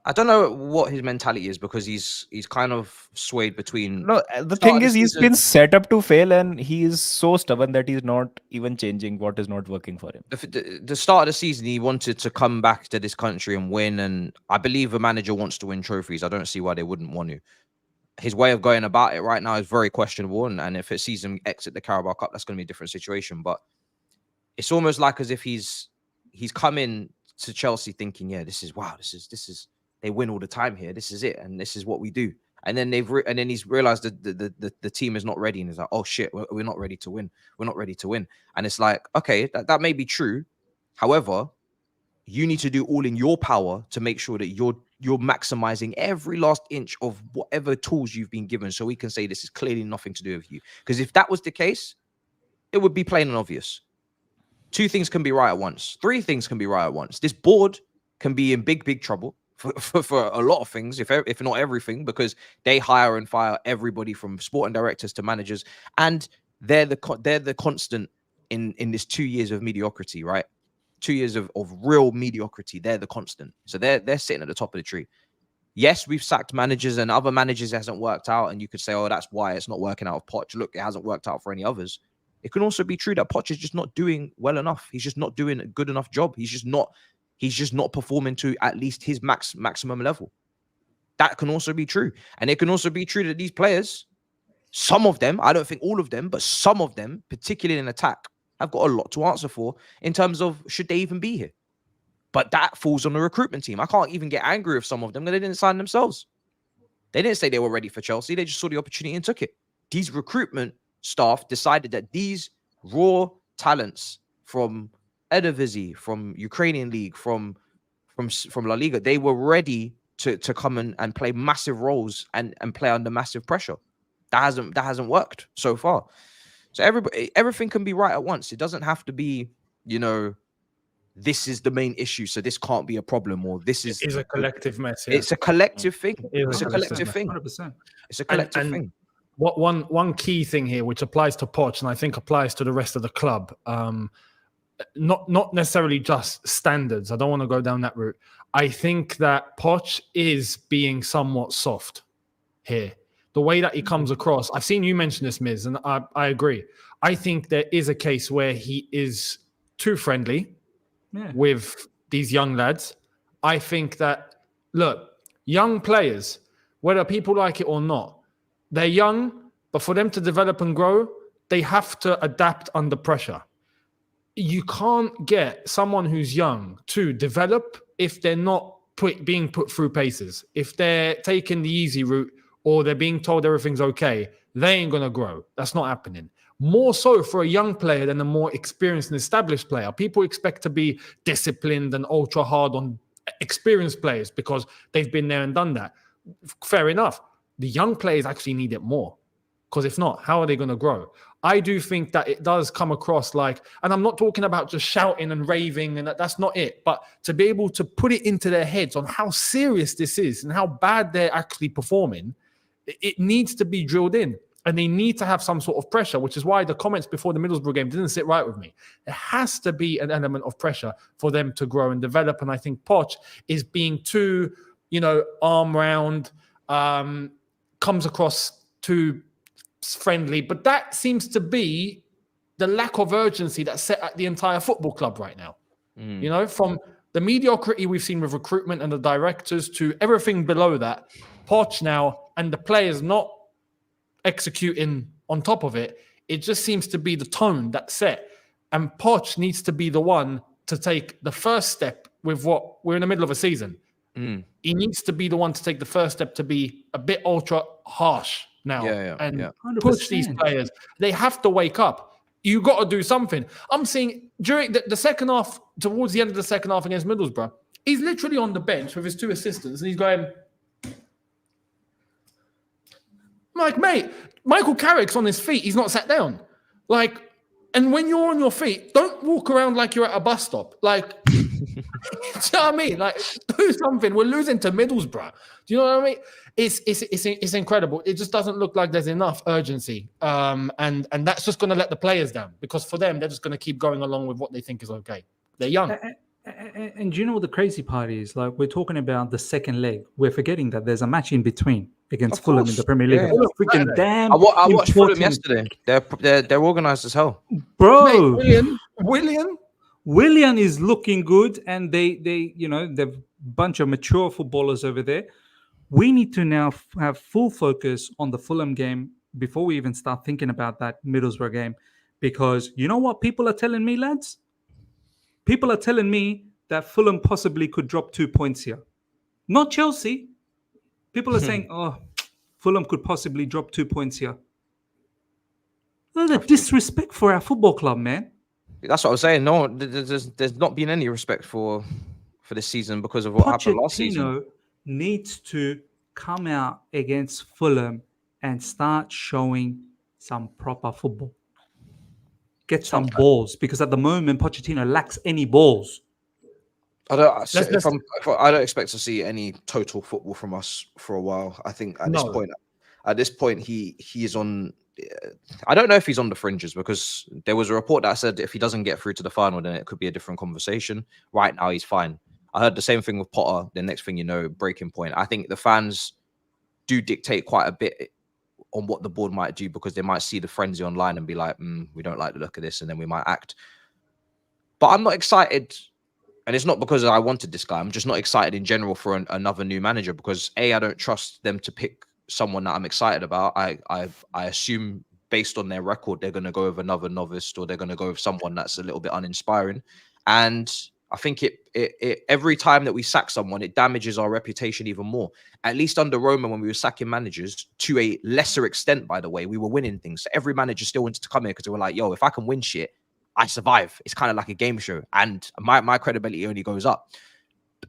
I don't know what his mentality is because he's kind of swayed between. No, the thing is, he's been set up to fail, and he is so stubborn that he's not even changing what is not working for him. The start of the season, he wanted to come back to this country and win, and I believe a manager wants to win trophies. I don't see why they wouldn't want to. His way of going about it right now is very questionable, and if it sees him exit the Carabao Cup, that's going to be a different situation. But it's almost like as if he's come in to Chelsea thinking, yeah, this is they win all the time here. This is it, and this is what we do. And then he's realized that the team is not ready, and he's like, oh shit, we're not ready to win. We're not ready to win. And it's like, okay, that may be true. However, you need to do all in your power to make sure that you're maximizing every last inch of whatever tools you've been given, so we can say this is clearly nothing to do with you. Because if that was the case, it would be plain and obvious. 2 things can be right at once. 3 things can be right at once. This board can be in big trouble for a lot of things, if not everything, because they hire and fire everybody from sporting directors to managers, and they're the constant in this 2 years of mediocrity, right? 2 years of real mediocrity. They're the constant. So they're sitting at the top of the tree. Yes, we've sacked managers and other managers it hasn't worked out, and you could say, oh, that's why it's not working out of Poch. Look, it hasn't worked out for any others. It can also be true that Poch is just not doing well enough. He's just not doing a good enough job. He's just not performing to at least his maximum level. That can also be true. And it can also be true that these players, some of them, I don't think all of them, but some of them, particularly in attack, have got a lot to answer for in terms of should they even be here. But that falls on the recruitment team. I can't even get angry with some of them because they didn't sign themselves. They didn't say they were ready for Chelsea. They just saw the opportunity and took it. These recruitment staff decided that these raw talents from Eredivisie, from Ukrainian League, from La Liga, they were ready to come and play massive roles and play under massive pressure. That hasn't worked so far. So everything can be right at once. It doesn't have to be, this is the main issue, so this can't be a problem, or this is a collective mess. Yeah. It's a collective thing. It's a collective thing. 100%. It's a collective thing. What one key thing here, which applies to Poch, and I think applies to the rest of the club, not necessarily just standards. I don't want to go down that route. I think that Poch is being somewhat soft here. The way that he comes across, I've seen you mention this, Miz, and I agree. I think there is a case where he is too friendly with these young lads. I think that, look, young players, whether people like it or not. They're young, but for them to develop and grow, they have to adapt under pressure. You can't get someone who's young to develop if they're not being put through paces. If they're taking the easy route or they're being told everything's okay, they ain't going to grow. That's not happening. More so for a young player than a more experienced and established player. People expect to be disciplined and ultra hard on experienced players because they've been there and done that. Fair enough. The young players actually need it more, because if not, how are they going to grow? I do think that it does come across like, and I'm not talking about just shouting and raving, and that's not it, but to be able to put it into their heads on how serious this is and how bad they're actually performing, it needs to be drilled in, and they need to have some sort of pressure, which is why the comments before the Middlesbrough game didn't sit right with me. There has to be an element of pressure for them to grow and develop, and I think Poch is being too, arm round, comes across too friendly, but that seems to be the lack of urgency that's set at the entire football club right now. From the mediocrity we've seen with recruitment and the directors to everything below that, Poch now and the players not executing on top of it, it just seems to be the tone that's set. And Poch needs to be the one to take the first step with what we're in the middle of a season. He needs to be the one to take the first step to be a bit ultra harsh now and push these players. They have to wake up. You got to do something. I'm seeing during the second half, towards the end of the second half against Middlesbrough, he's literally on the bench with his two assistants and he's going, like, mate, Michael Carrick's on his feet. He's not sat down. Like, and when you're on your feet, don't walk around like you're at a bus stop. Like, do you know what I mean? Like, do something. We're losing to Middlesbrough. Do you know what I mean? It's incredible. It just doesn't look like there's enough urgency. And that's just going to let the players down, because for them, they're just going to keep going along with what they think is okay. They're young. And do you know what the crazy part is? Like, we're talking about the second leg. We're forgetting that there's a match in between against Fulham in the Premier League. I watched Fulham yesterday. They're organised as hell, bro. Mate, Willian is looking good, and they've a bunch of mature footballers over there. We need to now have full focus on the Fulham game before we even start thinking about that Middlesbrough game, because you know what people are telling me, lads? People are telling me that Fulham possibly could drop 2 points here. Not Chelsea. People are saying, Fulham could possibly drop 2 points here. Well, the disrespect for our football club, man. That's what I was saying. No, there's not been any respect for this season because of what happened last season. Pochettino needs to come out against Fulham and start showing some proper football. Get some balls, because at the moment Pochettino lacks any balls. I don't expect to see any total football from us for a while. I think at this point he is on. I don't know if he's on the fringes, because there was a report that said if he doesn't get through to the final, then it could be a different conversation. Right now he's fine. I heard the same thing with Potter. The next thing you know, breaking point. I think the fans do dictate quite a bit on what the board might do, because they might see the frenzy online and be like, we don't like the look of this, and then we might act. But I'm not excited, and it's not because I wanted this guy. I'm just not excited in general for another new manager, because I don't trust them to pick someone that I'm excited about. I assume based on their record, they're going to go with another novice, or they're going to go with someone that's a little bit uninspiring. And I think it every time that we sack someone, it damages our reputation even more. At least under Roman, when we were sacking managers, to a lesser extent, by the way, we were winning things. So every manager still wanted to come here because they were like, yo, if I can win shit, I survive. It's kind of like a game show. And my credibility only goes up.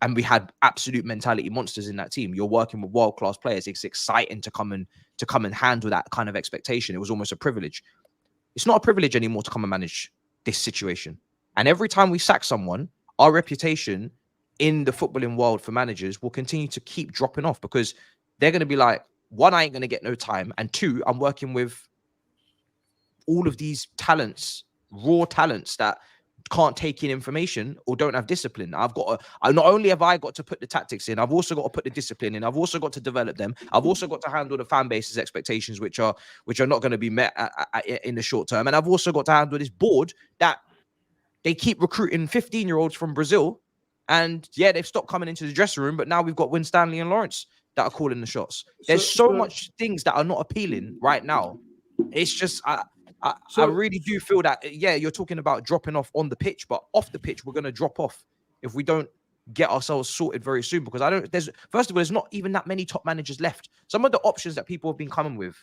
And we had absolute mentality monsters in that team. You're working with world-class players. It's exciting to come and handle that kind of expectation. It was almost a privilege. It's not a privilege anymore to come and manage this situation. And every time we sack someone, our reputation in the footballing world for managers will continue to keep dropping off, because they're going to be like, one, I ain't going to get no time. And two, I'm working with all of these talents, raw talents that can't take in information or don't have discipline. Not only have I got to put the tactics in, I've also got to put the discipline in. I've also got to develop them. I've also got to handle the fan base's expectations, which are not going to be met in the short term. And I've also got to handle this board that they keep recruiting 15-year-olds from Brazil. And yeah, they've stopped coming into the dressing room, but now we've got Winstanley and Lawrence. that are calling the shots. There's so much things that are not appealing right now. It's just I really do feel that you're talking about dropping off on the pitch, but off the pitch we're gonna drop off if we don't get ourselves sorted very soon. Because first of all, there's not even that many top managers left. Some of the options that people have been coming with,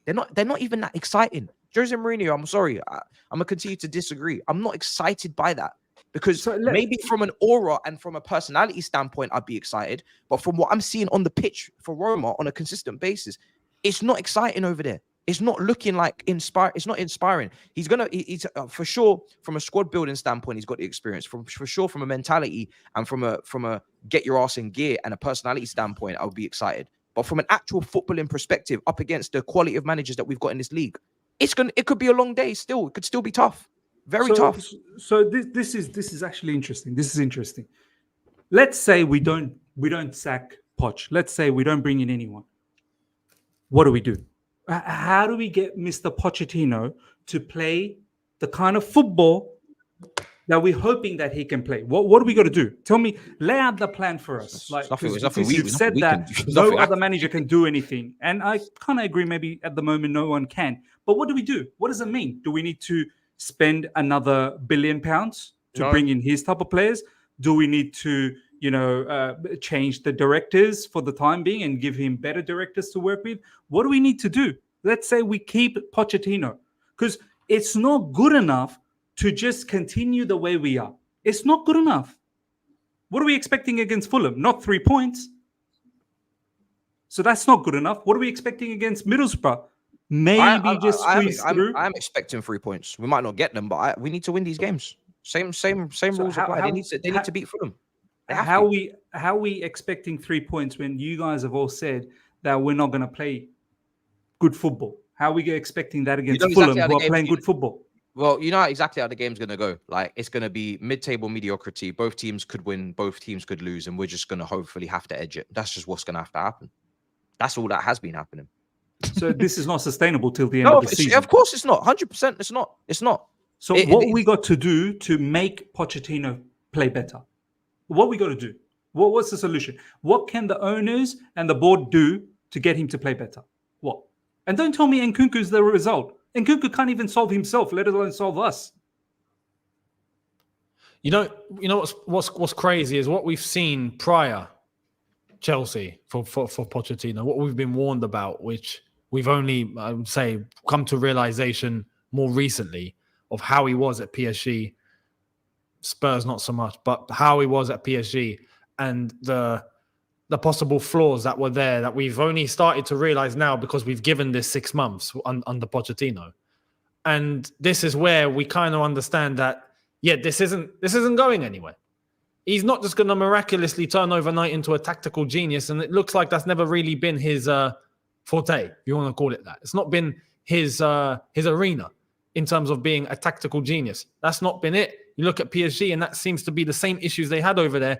they're not even that exciting. Jose Mourinho, I'm sorry, I'm gonna continue to disagree. I'm not excited by that. Because maybe from an aura and from a personality standpoint, I'd be excited. But from what I'm seeing on the pitch for Roma on a consistent basis, it's not exciting over there. It's not looking like It's not inspiring. He's for sure from a squad building standpoint, he's got the experience. For sure from a mentality and from a get your ass in gear and a personality standpoint, I would be excited. But from an actual footballing perspective, up against the quality of managers that we've got in this league, it could be a long day still. It could still be tough. Very tough. So this is actually interesting. This is interesting. Let's say we don't sack Poch. Let's say we don't bring in anyone. What do we do? How do we get Mr. Pochettino to play the kind of football that we're hoping that he can play? What do we got to do? Tell me, lay out the plan for us. You've said that no other manager can do anything, and I kind of agree. Maybe at the moment no one can. But what do we do? What does it mean? Do we need to spend another £1 billion to bring in his type of players? Do we need to, change the directors for the time being and give him better directors to work with? What do we need to do? Let's say we keep Pochettino, because it's not good enough to just continue the way we are. It's not good enough. What are we expecting against Fulham? Not 3 points. So that's not good enough. What are we expecting against Middlesbrough? Maybe just squeeze through. I'm expecting 3 points. We might not get them, but we need to win these games. Same rules apply. They need to beat Fulham. How are we expecting 3 points when you guys have all said that we're not going to play good football? How are we expecting that against Fulham, who are playing good football? Well, you know exactly how the game's going to go. Like, it's going to be mid-table mediocrity. Both teams could win. Both teams could lose. And we're just going to hopefully have to edge it. That's just what's going to have to happen. That's all that has been happening. So this is not sustainable till the end of the season. Of course it's not. 100% it's not. It's not. So what we got to do to make Pochettino play better? What we got to do? What's the solution? What can the owners and the board do to get him to play better? What? And don't tell me Nkunku's the result. Nkunku can't even solve himself, let alone solve us. You know what's crazy is what we've seen prior Chelsea for Pochettino, what we've been warned about, which we've only, I would say, come to realization more recently of how he was at PSG. Spurs not so much, but how he was at PSG and the possible flaws that were there that we've only started to realize now because we've given this 6 months under Pochettino. And this is where we kind of understand that, this isn't going anywhere. He's not just going to miraculously turn overnight into a tactical genius, and it looks like that's never really been his forte, if you want to call it that. It's not been his arena in terms of being a tactical genius. That's not been it. You look at PSG, and that seems to be the same issues they had over there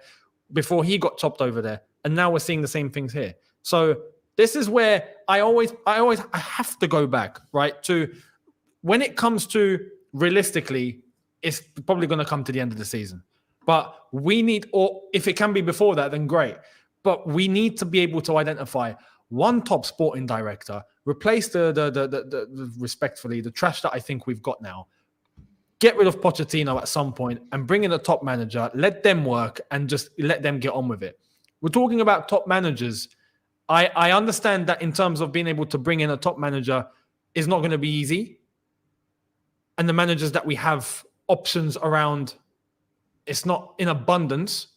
before he got chopped over there, and now we're seeing the same things here. So this is where I have to go back, right, to when it comes to realistically, it's probably going to come to the end of the season. But we need, or if it can be before that, then great. But we need to be able to identify one top sporting director, replace the respectfully, the trash that I think we've got now, get rid of Pochettino at some point and bring in a top manager, let them work and just let them get on with it. We're talking about top managers. I understand that in terms of being able to bring in a top manager is not going to be easy. And the managers that we have options around, it's not in abundance,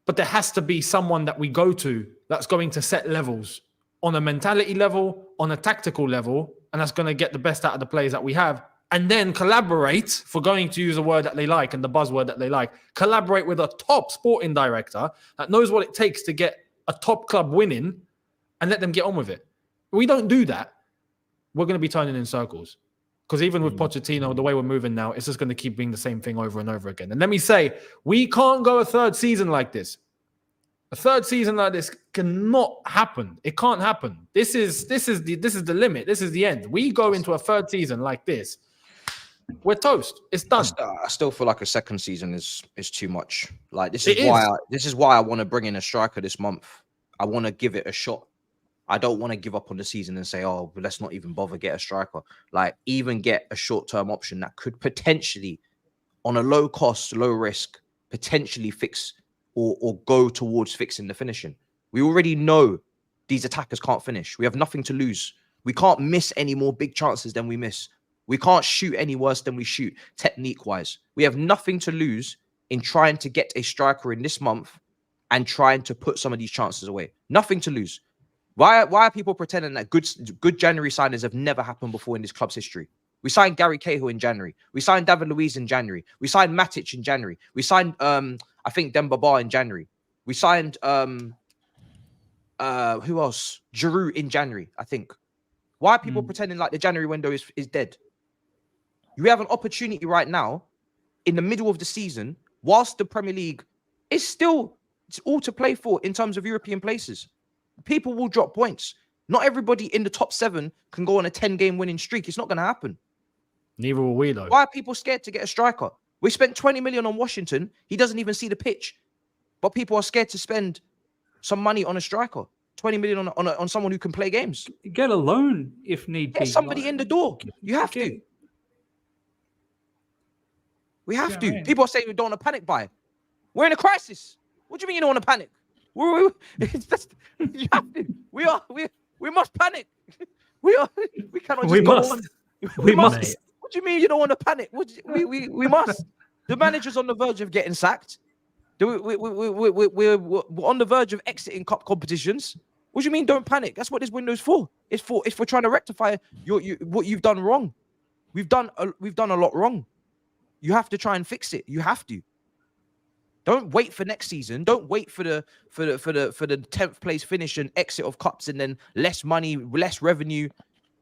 but there has to be someone that we go to that's going to set levels on a mentality level, on a tactical level, and that's going to get the best out of the players that we have, and then collaborate, for going to use a word that they like and the buzzword that they like, collaborate with a top sporting director that knows what it takes to get a top club winning and let them get on with it. If we don't do that, we're going to be turning in circles. Because even with Pochettino, the way we're moving now, it's just going to keep being the same thing over and over again. And let me say, we can't go a third season like this. A third season like this cannot happen. It can't happen. This is the limit. This is the end. We go into a third season like this, we're toast. It's done. I still feel like a second season is too much. Like this is why I want to bring in a striker this month. I want to give it a shot. I don't want to give up on the season and say, oh, let's not even bother get a striker. Like, even get a short-term option that could potentially, on a low cost, low risk, potentially fix or go towards fixing the finishing. We already know these attackers can't finish. We have nothing to lose. We can't miss any more big chances than we miss. We can't shoot any worse than we shoot, technique-wise. We have nothing to lose in trying to get a striker in this month and trying to put some of these chances away. Nothing to lose. Why are people pretending that good January signings have never happened before in this club's history? We signed Gary Cahill in January. We signed David Luiz in January. We signed Matic in January. We signed, I think, Demba Ba in January. We signed, who else? Giroud in January, I think. Why are people pretending like the January window is dead? You have an opportunity right now in the middle of the season, whilst the Premier League is still all to play for in terms of European places. People will drop points. Not everybody in the top 7 can go on a 10-game winning streak. It's not going to happen. Neither will we, though. Why are people scared to get a striker? We spent 20 million on Washington. He doesn't even see the pitch. But people are scared to spend some money on a striker. 20 million on someone who can play games. Get a loan if need be. Get somebody in the door. You have to. We have to. People are saying we don't want to panic buy. We're in a crisis. What do you mean you don't want to panic? You have to. We must panic. We cannot just go on. We must. What do you mean you don't want to panic? We must. The manager's on the verge of getting sacked. We're on the verge of exiting cup competitions. What do you mean don't panic? That's what this window's for. It's for trying to rectify what you've done wrong. We've done a lot wrong. You have to try and fix it. You have to. Don't wait for next season. Don't wait for the 10th place finish and exit of cups and then less money, less revenue,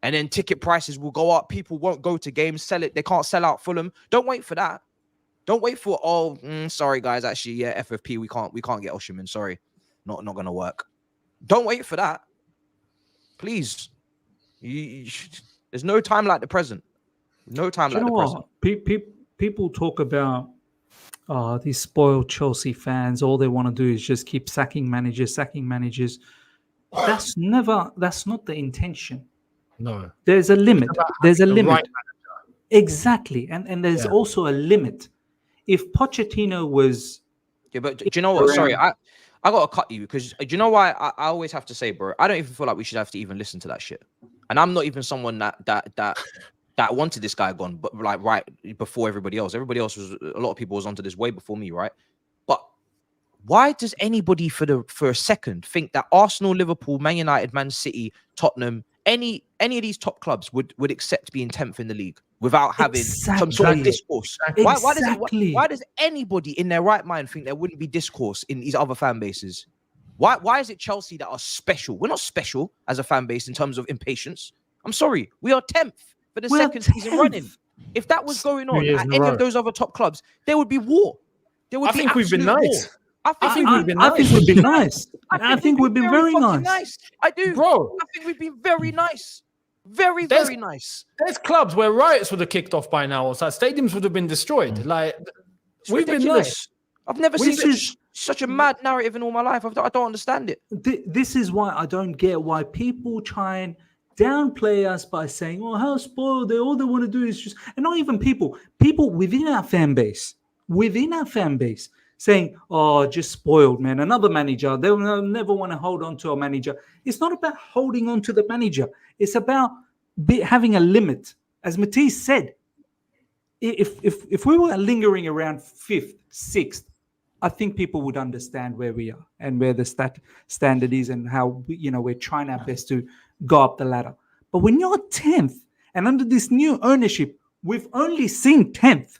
and then ticket prices will go up. People won't go to games, sell it. They can't sell out Fulham. Don't wait for that. Don't wait for sorry guys, actually, yeah, FFP, we can't get Osimhen. Sorry, not gonna work. Don't wait for that, please. There's no time like the present. No time like the present. People talk about these spoiled Chelsea fans. All they want to do is just keep sacking managers. That's not the intention. No, there's a limit. There's a limit. Right. Exactly, and there's also a limit. If Pochettino was, but do you know what? Sorry, I gotta cut you because do you know why I always have to say, bro? I don't even feel like we should have to even listen to that shit. And I'm not even someone that wanted this guy gone, but like right before everybody else. Everybody else was, a lot of people was onto this way before me, right? But why does anybody for a second think that Arsenal, Liverpool, Man United, Man City, Tottenham, any of these top clubs would accept being 10th in the league without having some sort of discourse? Why does anybody in their right mind think there wouldn't be discourse in these other fan bases? Why is it Chelsea that are special? We're not special as a fan base in terms of impatience. I'm sorry, we are 10th for the second season running. If that was going on at any of those other top clubs, there would be war. I think we've been nice. I think we've been nice. I think we've been very nice. I do, bro. I think we've been very nice. Very nice. There's clubs where riots would have kicked off by now, or so stadiums would have been destroyed. Like, we've been nice. I've never seen such a mad narrative in all my life. I don't understand it. This is why I don't get why people try and downplay us by saying, "Oh, how spoiled they! All they want to do is just," and not even people within our fan base, saying, "Oh, just spoiled, man. Another manager. They'll never want to hold on to a manager." It's not about holding on to the manager. It's about having a limit. As Matisse said, if we were lingering around 5th, 6th, I think people would understand where we are and where the standard is and how we're trying our best to go up the ladder. But when you're 10th and under this new ownership, we've only seen 10th.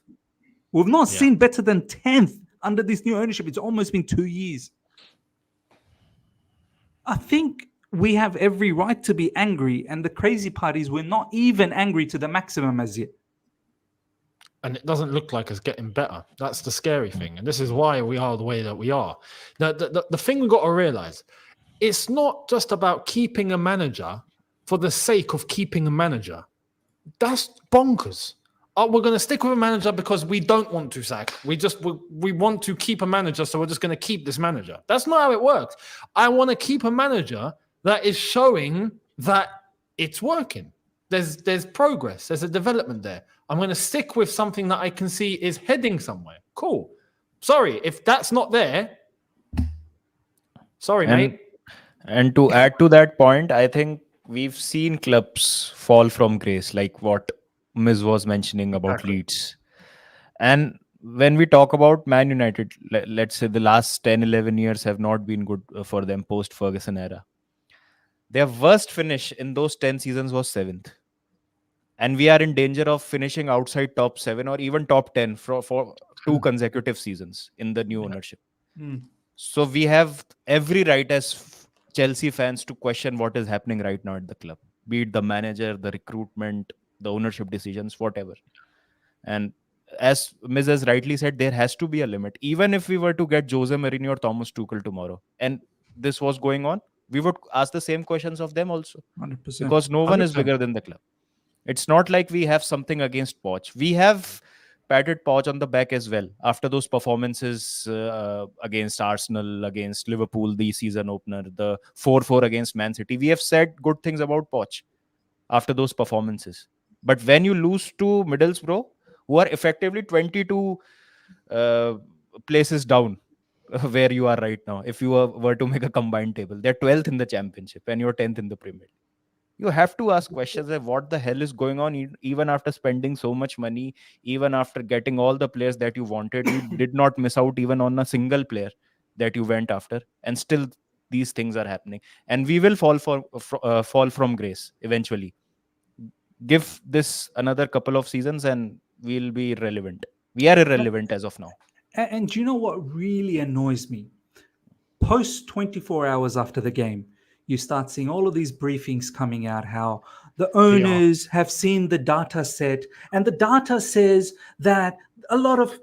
We've not seen better than 10th. Under this new ownership, it's almost been 2 years. I think we have every right to be angry, and the crazy part is we're not even angry to the maximum as yet. And it doesn't look like it's getting better. That's the scary thing. And this is why we are the way that we are. Now, the thing we've got to realize, it's not just about keeping a manager for the sake of keeping a manager. That's bonkers. we're going to stick with a manager because we don't want to sack. We want to keep a manager, so we're just going to keep this manager. That's not how it works. I want to keep a manager that is showing that it's working. There's progress. There's a development there. I'm going to stick with something that I can see is heading somewhere. Cool. Sorry, if that's not there, sorry, mate. And to add to that point, I think we've seen clubs fall from grace, like what Miz was mentioning about Leeds. And when we talk about Man United, let's say the last 10, 11 years have not been good for them post-Ferguson era. Their worst finish in those 10 seasons was 7th. And we are in danger of finishing outside top 7 or even top 10 for 2 consecutive seasons in the new ownership. So we have every right as Chelsea fans to question what is happening right now at the club, be it the manager, the recruitment, the ownership decisions, whatever. And as Ms. has rightly said, there has to be a limit. Even if we were to get Jose Mourinho or Thomas Tuchel tomorrow, and this was going on, we would ask the same questions of them also. 100%. Because no one is bigger than the club. It's not like we have something against Poch. We have patted Poch on the back as well after those performances against Arsenal, against Liverpool, the season opener, the 4-4 against Man City. We have said good things about Poch after those performances. But when you lose to Middlesbrough, who are effectively 22 places down where you are right now, if you were to make a combined table, they're 12th in the championship and you're 10th in the Premier League. You have to ask questions of what the hell is going on, even after spending so much money, even after getting all the players that you wanted. You did not miss out even on a single player that you went after, and still these things are happening. And we will fall from grace eventually. Give this another couple of seasons and we'll be irrelevant. We are irrelevant as of now. And do you know what really annoys me? Post 24 hours after the game, you start seeing all of these briefings coming out, how the owners have seen the data set, and the data says that a lot of,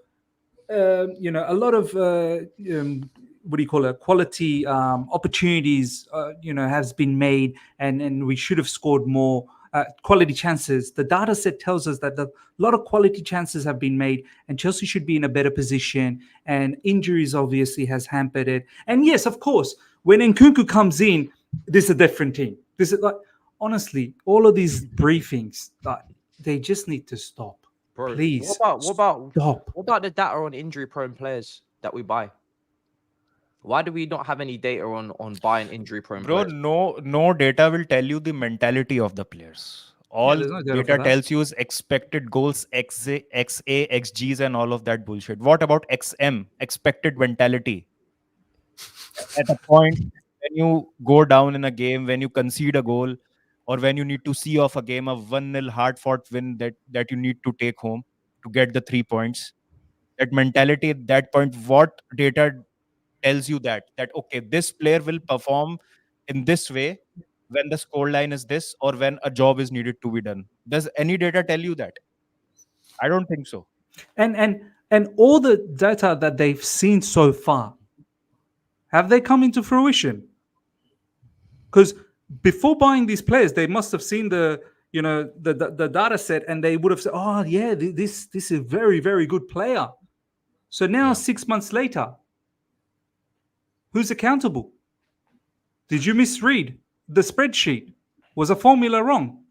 quality opportunities, has been made, and we should have scored more quality chances. The data set tells us that a lot of quality chances have been made, and Chelsea should be in a better position. And injuries obviously has hampered it. And yes, of course, when Nkunku comes in, this is a different team. This is like, honestly, all of these briefings, they just need to stop. Bro, please. What about the data on injury-prone players that we buy? Why do we not have any data on buying injury-prone players? Bro, no data will tell you the mentality of the players. All no data tells you is expected goals, XA, XGs, and all of that bullshit. What about XM, expected mentality? At a point when you go down in a game, when you concede a goal, or when you need to see off a game, a 1-0 hard-fought win that you need to take home to get the 3 points. That mentality at that point, what data tells you that okay, this player will perform in this way when the scoreline is this, or when a job is needed to be done? Does any data tell you that? I don't think so. And all the data that they've seen so far, have they come into fruition? Because before buying these players, they must have seen the data set, and they would have said, oh yeah, this is a very, very good player. So now 6 months later, who's accountable? Did you misread the spreadsheet? Was a formula wrong?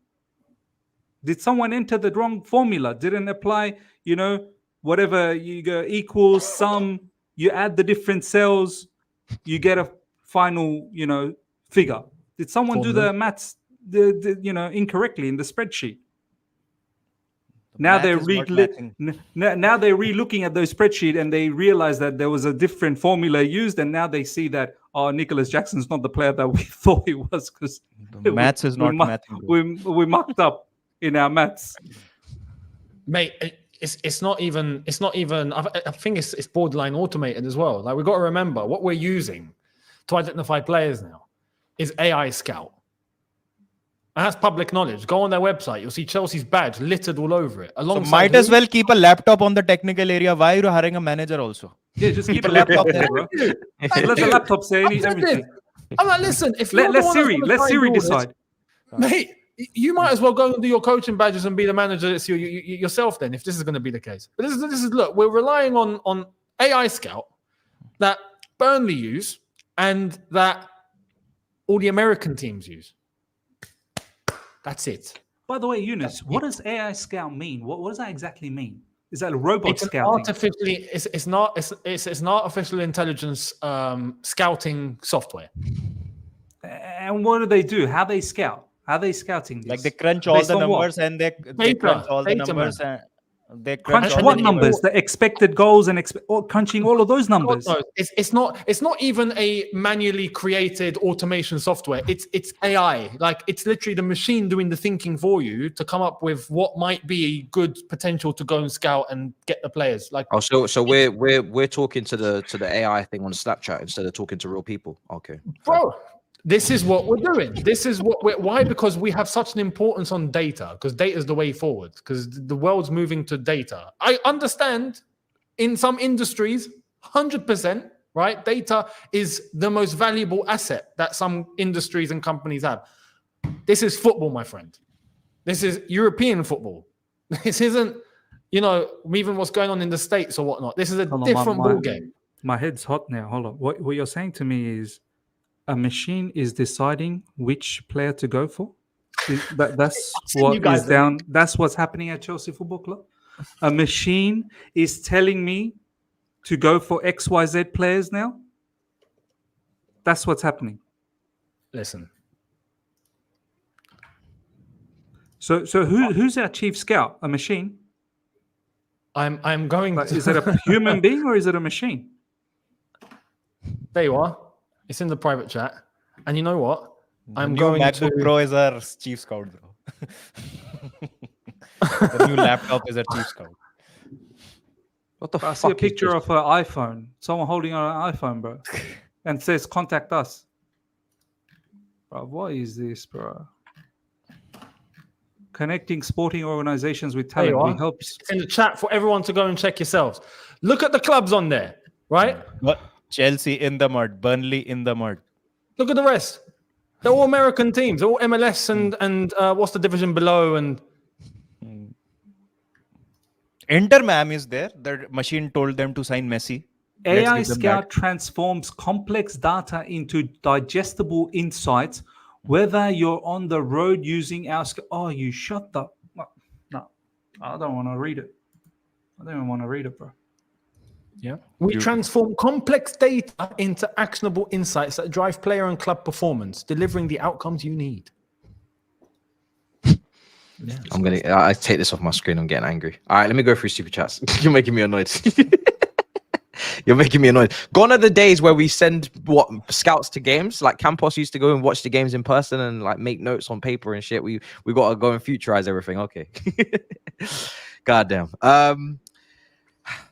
Did someone enter the wrong formula? Didn't apply, whatever you go equals sum, you add the different cells, you get a final, figure. Did someone do the maths, incorrectly in the spreadsheet? Now they're now they're re-looking at those spreadsheet, and they realize that there was a different formula used, and now they see that Nicholas Jackson's not the player that we thought he was, because maths is not mathing. We mucked up in our maths, mate. It's not even. I think it's borderline automated as well. Like, we've got to remember what we're using to identify players now is AI Scout. And that's public knowledge. Go on their website. You'll see Chelsea's badge littered all over it. So might as well keep a laptop on the technical area. Why are you hiring a manager also? Yeah, just keep a laptop there, bro. Let the laptop say everything. I'm like, listen, if let Siri decide. Mate, You might as well go and do your coaching badges and be the manager yourself then, if this is going to be the case. But this is look, we're relying on AI Scout that Burnley use and that all the American teams use. That's it. By the way, Younes, what does AI Scout mean? What does that exactly mean? Is that a robot scouting? It's an artificial intelligence scouting software. And what do they do? How they scout? How are they scouting this? Like they crunch all the numbers and they crunch all the numbers and they crunch what numbers? The expected goals and crunching all of those numbers. No, it's not even a manually created automation software. It's AI. Like it's literally the machine doing the thinking for you to come up with what might be good potential to go and scout and get the players. Like so we're talking to the AI thing on Snapchat instead of talking to real people. Okay, bro. This is what we're doing. This is what why? Because we have such an importance on data, because data is the way forward, because the world's moving to data. I understand in some industries, 100%, right? Data is the most valuable asset that some industries and companies have. This is football, my friend. This is European football. This isn't, even what's going on in the States or whatnot. This is a different ball game. My head's hot now. Hold on. What you're saying to me is a machine is deciding which player to go for? That's what is down. That's what's happening at Chelsea Football Club. A machine is telling me to go for XYZ players now. That's what's happening. Listen. So who's our chief scout? A machine? I'm going. Is it a human being or is it a machine? There you are. It's in the private chat. And you know what? I'm going MacBook to... Pro is our chief scout, bro. The new laptop is our chief scout. What the fuck? I see a picture of an iPhone. Someone holding an iPhone, bro. And says, contact us. Bro, what is this, bro? Connecting sporting organizations with talent. We help. It's in the chat for everyone to go and check yourselves. Look at the clubs on there, right? What? Chelsea in the mud, Burnley in the mud. Look at the rest. They're all American teams, all MLS and what's the division below? And Inter Miami is there. The machine told them to sign Messi. AI Scout transforms complex data into digestible insights. Whether you're on the road using our... Oh, you shut the... No, I don't want to read it. I don't even want to read it, bro. Yeah. We transform complex data into actionable insights that drive player and club performance, delivering the outcomes you need. Yeah. I take this off my screen. I'm getting angry. All right, let me go through super chats. You're making me annoyed. You're making me annoyed. Gone are the days where we send scouts to games. Like Campos used to go and watch the games in person and like make notes on paper and shit. We got to go and futurize everything. Okay. Goddamn.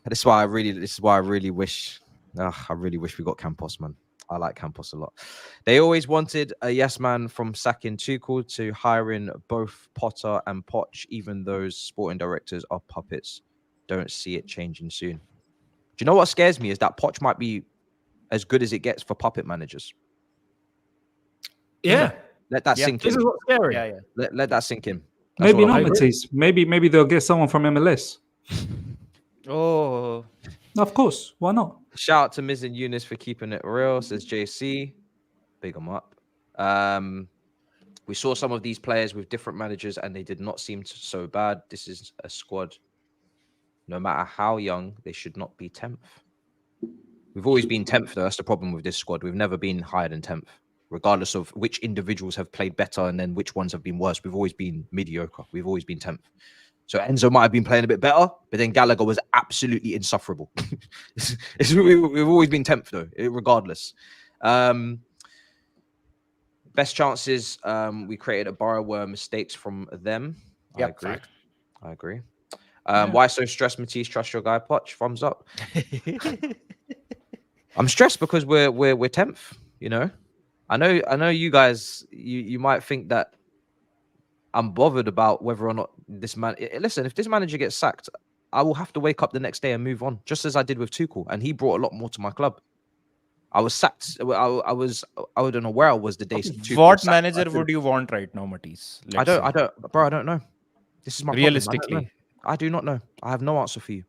This is why I really wish we got Campos, man. I like Campos a lot. They always wanted a yes man from sacking Tuchel to hiring both Potter and Poch. Even those sporting directors are puppets. Don't see it changing soon. Do you know what scares me is that Poch might be as good as it gets for puppet managers. Yeah. Let that sink in. This is what's scary. Yeah. Let that sink in. Maybe not, Matisse. Maybe they'll get someone from MLS. Oh, of course. Why not? Shout out to Miz and Younes for keeping it real, says JC. Big them up. We saw some of these players with different managers and they did not seem so bad. This is a squad. No matter how young, they should not be 10th. We've always been 10th, though. That's the problem with this squad. We've never been higher than 10th, regardless of which individuals have played better and then which ones have been worse. We've always been mediocre. We've always been 10th. So Enzo might have been playing a bit better, but then Gallagher was absolutely insufferable. We've always been 10th, though, regardless. Best chances, we created a Borough were mistakes from them. Yep, I agree. Why so stressed, Matisse? Trust your guy, Poch. Thumbs up. I'm stressed because we're 10th. You know, I know you guys. You might think that I'm bothered about whether or not this man. Listen, if this manager gets sacked, I will have to wake up the next day and move on, just as I did with Tuchel, and he brought a lot more to my club. I was sacked. I don't know where I was the day. What manager would you want right now, Matisse? I don't know. This is my realistically. I do not know. I have no answer for you.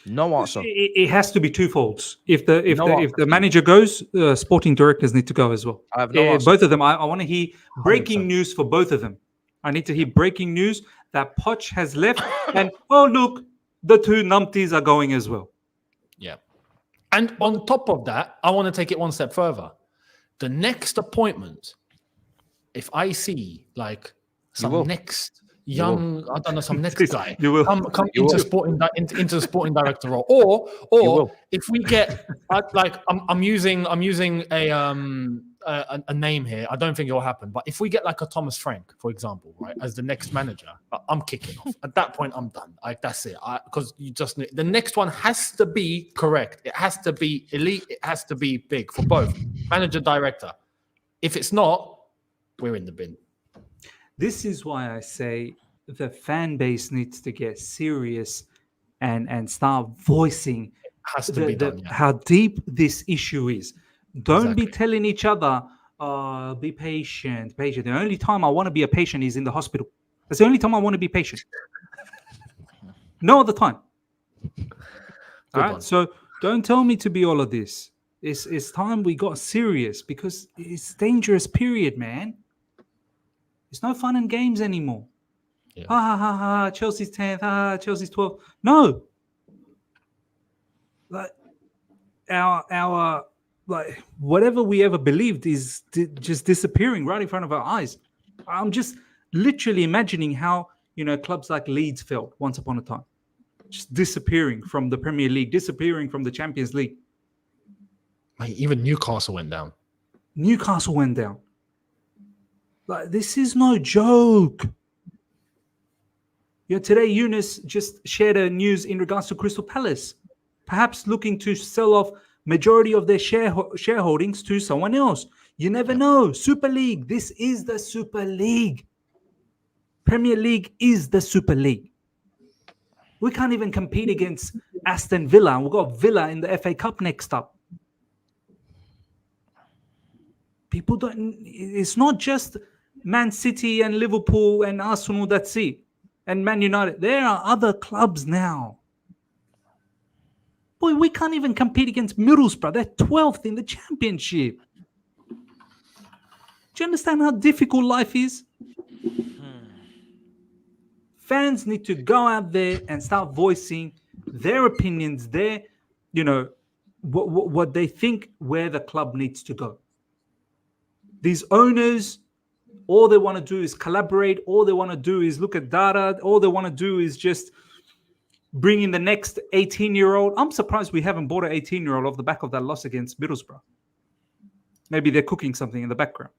No answer. It has to be twofold. If the manager goes, sporting directors need to go as well. I have no answer. Both of them. I want to hear breaking 100%. News for both of them. I need to hear breaking news that Poch has left, and oh look, the two numpties are going as well. Yeah. And on top of that, I want to take it one step further. The next appointment, if I see like some next young, I don't know, some next guy come into the sporting director role, or if we get like I'm using a name here. I don't think it'll happen, but if we get like a Thomas Frank, for example, right, as the next manager, I'm kicking off. At that point, I'm done. Like that's it. Because you just the next one has to be correct. It has to be elite. It has to be big for both manager, director. If it's not, we're in the bin. This is why I say the fan base needs to get serious and start voicing how deep this issue is. Don't be telling each other, be patient. The only time I want to be a patient is in the hospital. That's the only time I want to be patient. No other time. All right. So don't tell me to be all of this. It's time we got serious because it's dangerous period, man. It's no fun and games anymore. Yeah. Chelsea's 10th. Chelsea's 12th. No. Like our like whatever we ever believed is just disappearing right in front of our eyes. I'm just literally imagining how clubs like Leeds felt once upon a time, just disappearing from the Premier League, disappearing from the Champions League. Like even Newcastle went down. Like this is no joke. Today Younes just shared a news in regards to Crystal Palace, perhaps looking to sell off majority of their shareholdings to someone else. You never know. Super League. This is the Super League. Premier League is the Super League. We can't even compete against Aston Villa. We've got Villa in the FA Cup next up. People don't. It's not just Man City and Liverpool and Arsenal. That's it. And Man United. There are other clubs now. Boy, we can't even compete against Middlesbrough. They're 12th in the championship. Do you understand how difficult life is? Fans need to go out there and start voicing their opinions, their, what they think where the club needs to go. These owners, all they want to do is collaborate. All they want to do is look at data. All they want to do is just bring in the next 18-year-old. I'm surprised we haven't bought an 18-year-old off the back of that loss against Middlesbrough. Maybe they're cooking something in the background.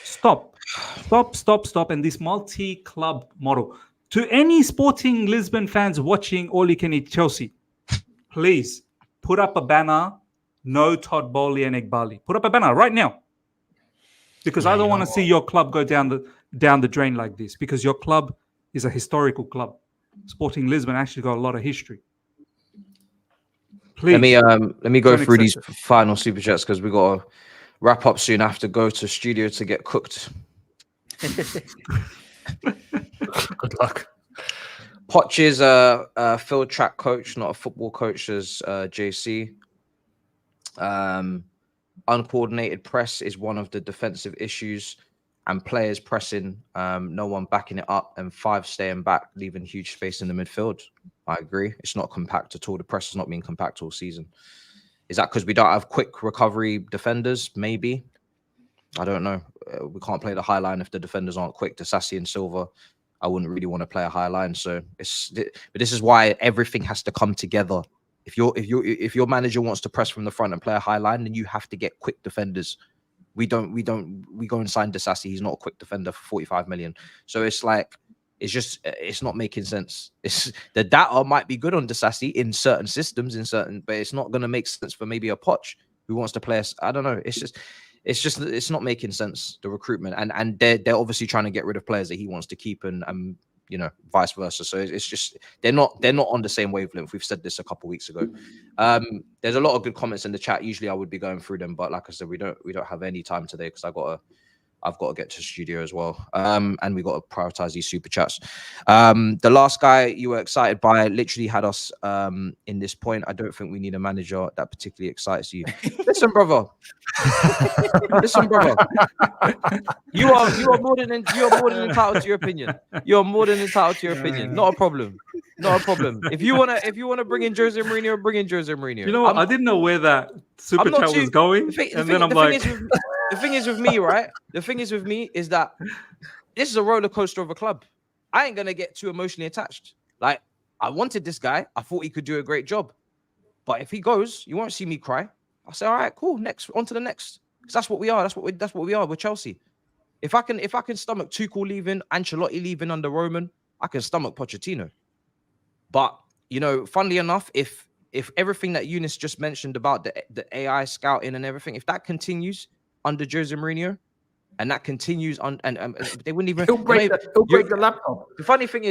Stop. And this multi-club model. To any Sporting Lisbon fans watching All You Can Eat Chelsea, please put up a banner, no Todd Bowley and Egbali. Put up a banner right now. Because I don't want to see your club go down the drain like this, because your club is a historical club. Sporting Lisbon actually got a lot of history. Please. Let me go through these final super chats because we got to wrap up soon. I have to go to studio to get cooked. Good luck. Poch is a field track coach, not a football coach as JC. Uncoordinated press is one of the defensive issues. And players pressing, no one backing it up, and 5 staying back, leaving huge space in the midfield. I agree. It's not compact at all. The press has not been compact all season. Is that because we don't have quick recovery defenders? Maybe. I don't know. We can't play the high line if the defenders aren't quick. Disasi and Silva, I wouldn't really want to play a high line. So but this is why everything has to come together. If your manager wants to press from the front and play a high line, then you have to get quick defenders. We go and sign Disasi. He's not a quick defender for 45 million. So it's like, it's not making sense. The data might be good on Disasi in certain systems, but it's not going to make sense for maybe a Poch who wants to play us. I don't know. It's not making sense, the recruitment. And they're obviously trying to get rid of players that he wants to keep and you know, vice versa. So it's just they're not on the same wavelength. We've said this a couple of weeks ago. There's a lot of good comments in the chat. Usually I would be going through them, but like I said, we don't have any time today because I've got to get to the studio as well. And we got to prioritize these super chats. The last guy you were excited by literally had us in this point. I don't think we need a manager that particularly excites you. Listen, brother. Listen, brother. You are more than entitled to your opinion. You are more than entitled to your opinion. Not a problem. Not a problem. If you wanna bring in Jose Mourinho, bring in Jose Mourinho. You know what? I didn't know where that super chat was going. The thing is with me, right? The thing is with me is that this is a roller coaster of a club. I ain't gonna get too emotionally attached. Like, I wanted this guy. I thought he could do a great job. But if he goes, you won't see me cry. I'll say, all right, cool. Next, on to the next. Because that's what we are. That's what we are. We're Chelsea. If I can stomach Tuchel leaving, Ancelotti leaving under Roman, I can stomach Pochettino. But you know, funnily enough, if everything that Younes just mentioned about the AI scouting and everything, if that continues under Jose Mourinho, and that continues on, and they wouldn't even. He'll break the laptop. The funny thing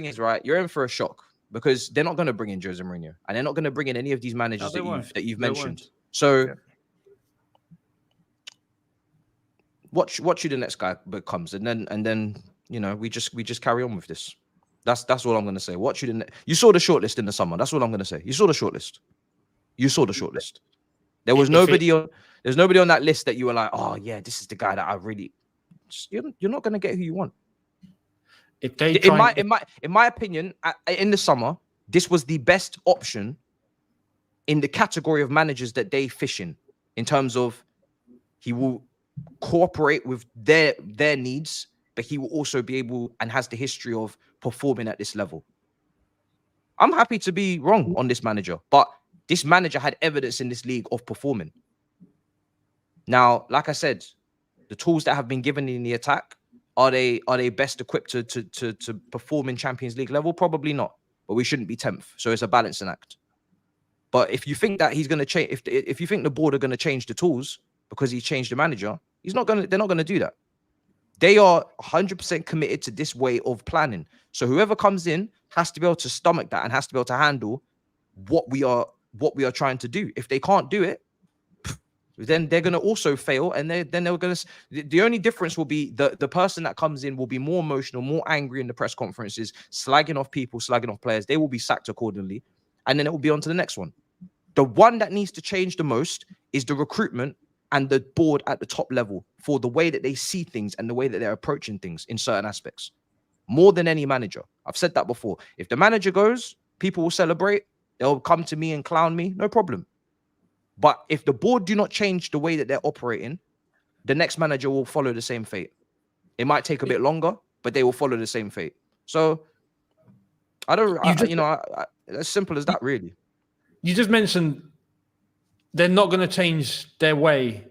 is, right? You're in for a shock because they're not going to bring in Jose Mourinho, and they're not going to bring in any of these managers that you've mentioned. So, watch who the next guy becomes, and then you know we just carry on with this. That's all I'm going to say. Watch who you saw the shortlist in the summer. That's what I'm going to say. You saw the shortlist. There was nobody on. There's nobody on that list that you were like, oh yeah, this is the guy that I really. You're not going to get who you want. If they, in my opinion, in the summer, this was the best option in the category of managers that they fish in terms of he will cooperate with their needs, but he will also be able and has the history of performing at this level. I'm happy to be wrong on this manager, but this manager had evidence in this league of performing. Now, like I said, the tools that have been given in the attack, are they best equipped to perform in Champions League level? Probably not, but we shouldn't be 10th. So it's a balancing act. But if you think that he's going to change, if you think the board are going to change the tools because he's changed the manager, they're not going to do that. They are 100% committed to this way of planning. So whoever comes in has to be able to stomach that and has to be able to handle what we are trying to do. If they can't do it, then they're going to also fail, and they're going to. The only difference will be the person that comes in will be more emotional, more angry in the press conferences, slagging off people, slagging off players. They will be sacked accordingly, and then it will be on to the next one. The one that needs to change the most is the recruitment and the board at the top level for the way that they see things and the way that they're approaching things in certain aspects, more than any manager. I've said that before. If the manager goes, people will celebrate. They'll come to me and clown me, no problem. But if the board do not change the way that they're operating, the next manager will follow the same fate. It might take a bit longer, but they will follow the same fate. So as simple as that, really. You just mentioned they're not going to change their way,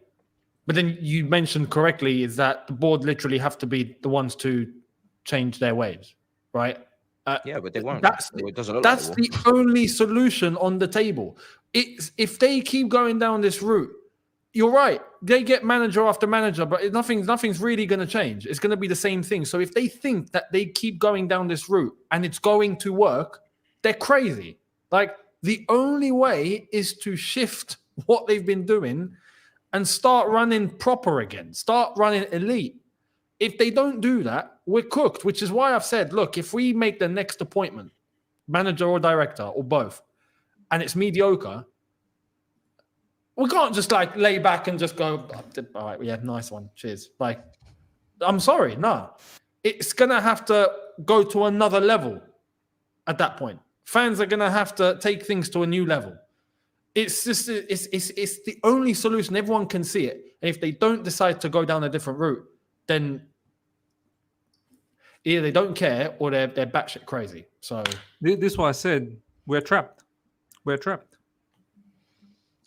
but then you mentioned correctly is that the board literally have to be the ones to change their ways, right? Yeah, but they won't. That's the only solution on the table. It's if they keep going down this route, you're right. They get manager after manager, but nothing's really going to change. It's going to be the same thing. So if they think that they keep going down this route and it's going to work, they're crazy. Like, the only way is to shift what they've been doing and start running proper again. Start running elite. If they don't do that, we're cooked, which is why I've said, look, if we make the next appointment, manager or director or both, and it's mediocre, we can't just like lay back and just go, all right, yeah, nice one, cheers. Like, I'm sorry, no. It's going to have to go to another level at that point. Fans are going to have to take things to a new level. It's just, it's the only solution. Everyone can see it. And if they don't decide to go down a different route, then either they don't care or they're batshit crazy. So this is why I said we're trapped. We're trapped.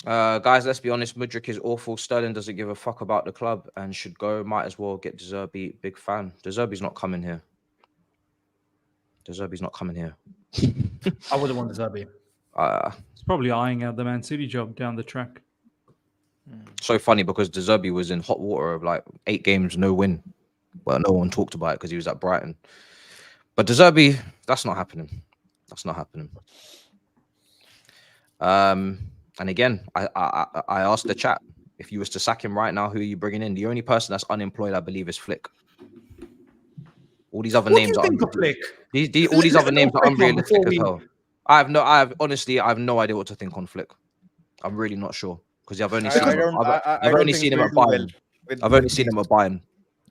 Guys, let's be honest. Mudryk is awful. Sterling doesn't give a fuck about the club and should go. Might as well get De Zerbi. Big fan. De Zerbi's not coming here. I would have wanted De Zerbi. It's probably eyeing out the Man City job down the track. So funny because De Zerbi was in hot water of like 8 games, no win. Well, no one talked about it because he was at Brighton. But De Zerbi, that's not happening. That's not happening. And again, I asked the chat, if you was to sack him right now, who are you bringing in? The only person that's unemployed, I believe, is Flick. All these other names are Flick? All these other names are unrealistic as hell. Honestly, I have no idea what to think on Flick. I'm really not sure because I've only seen him. I've only seen him at Bayern. I've only seen him at Bayern.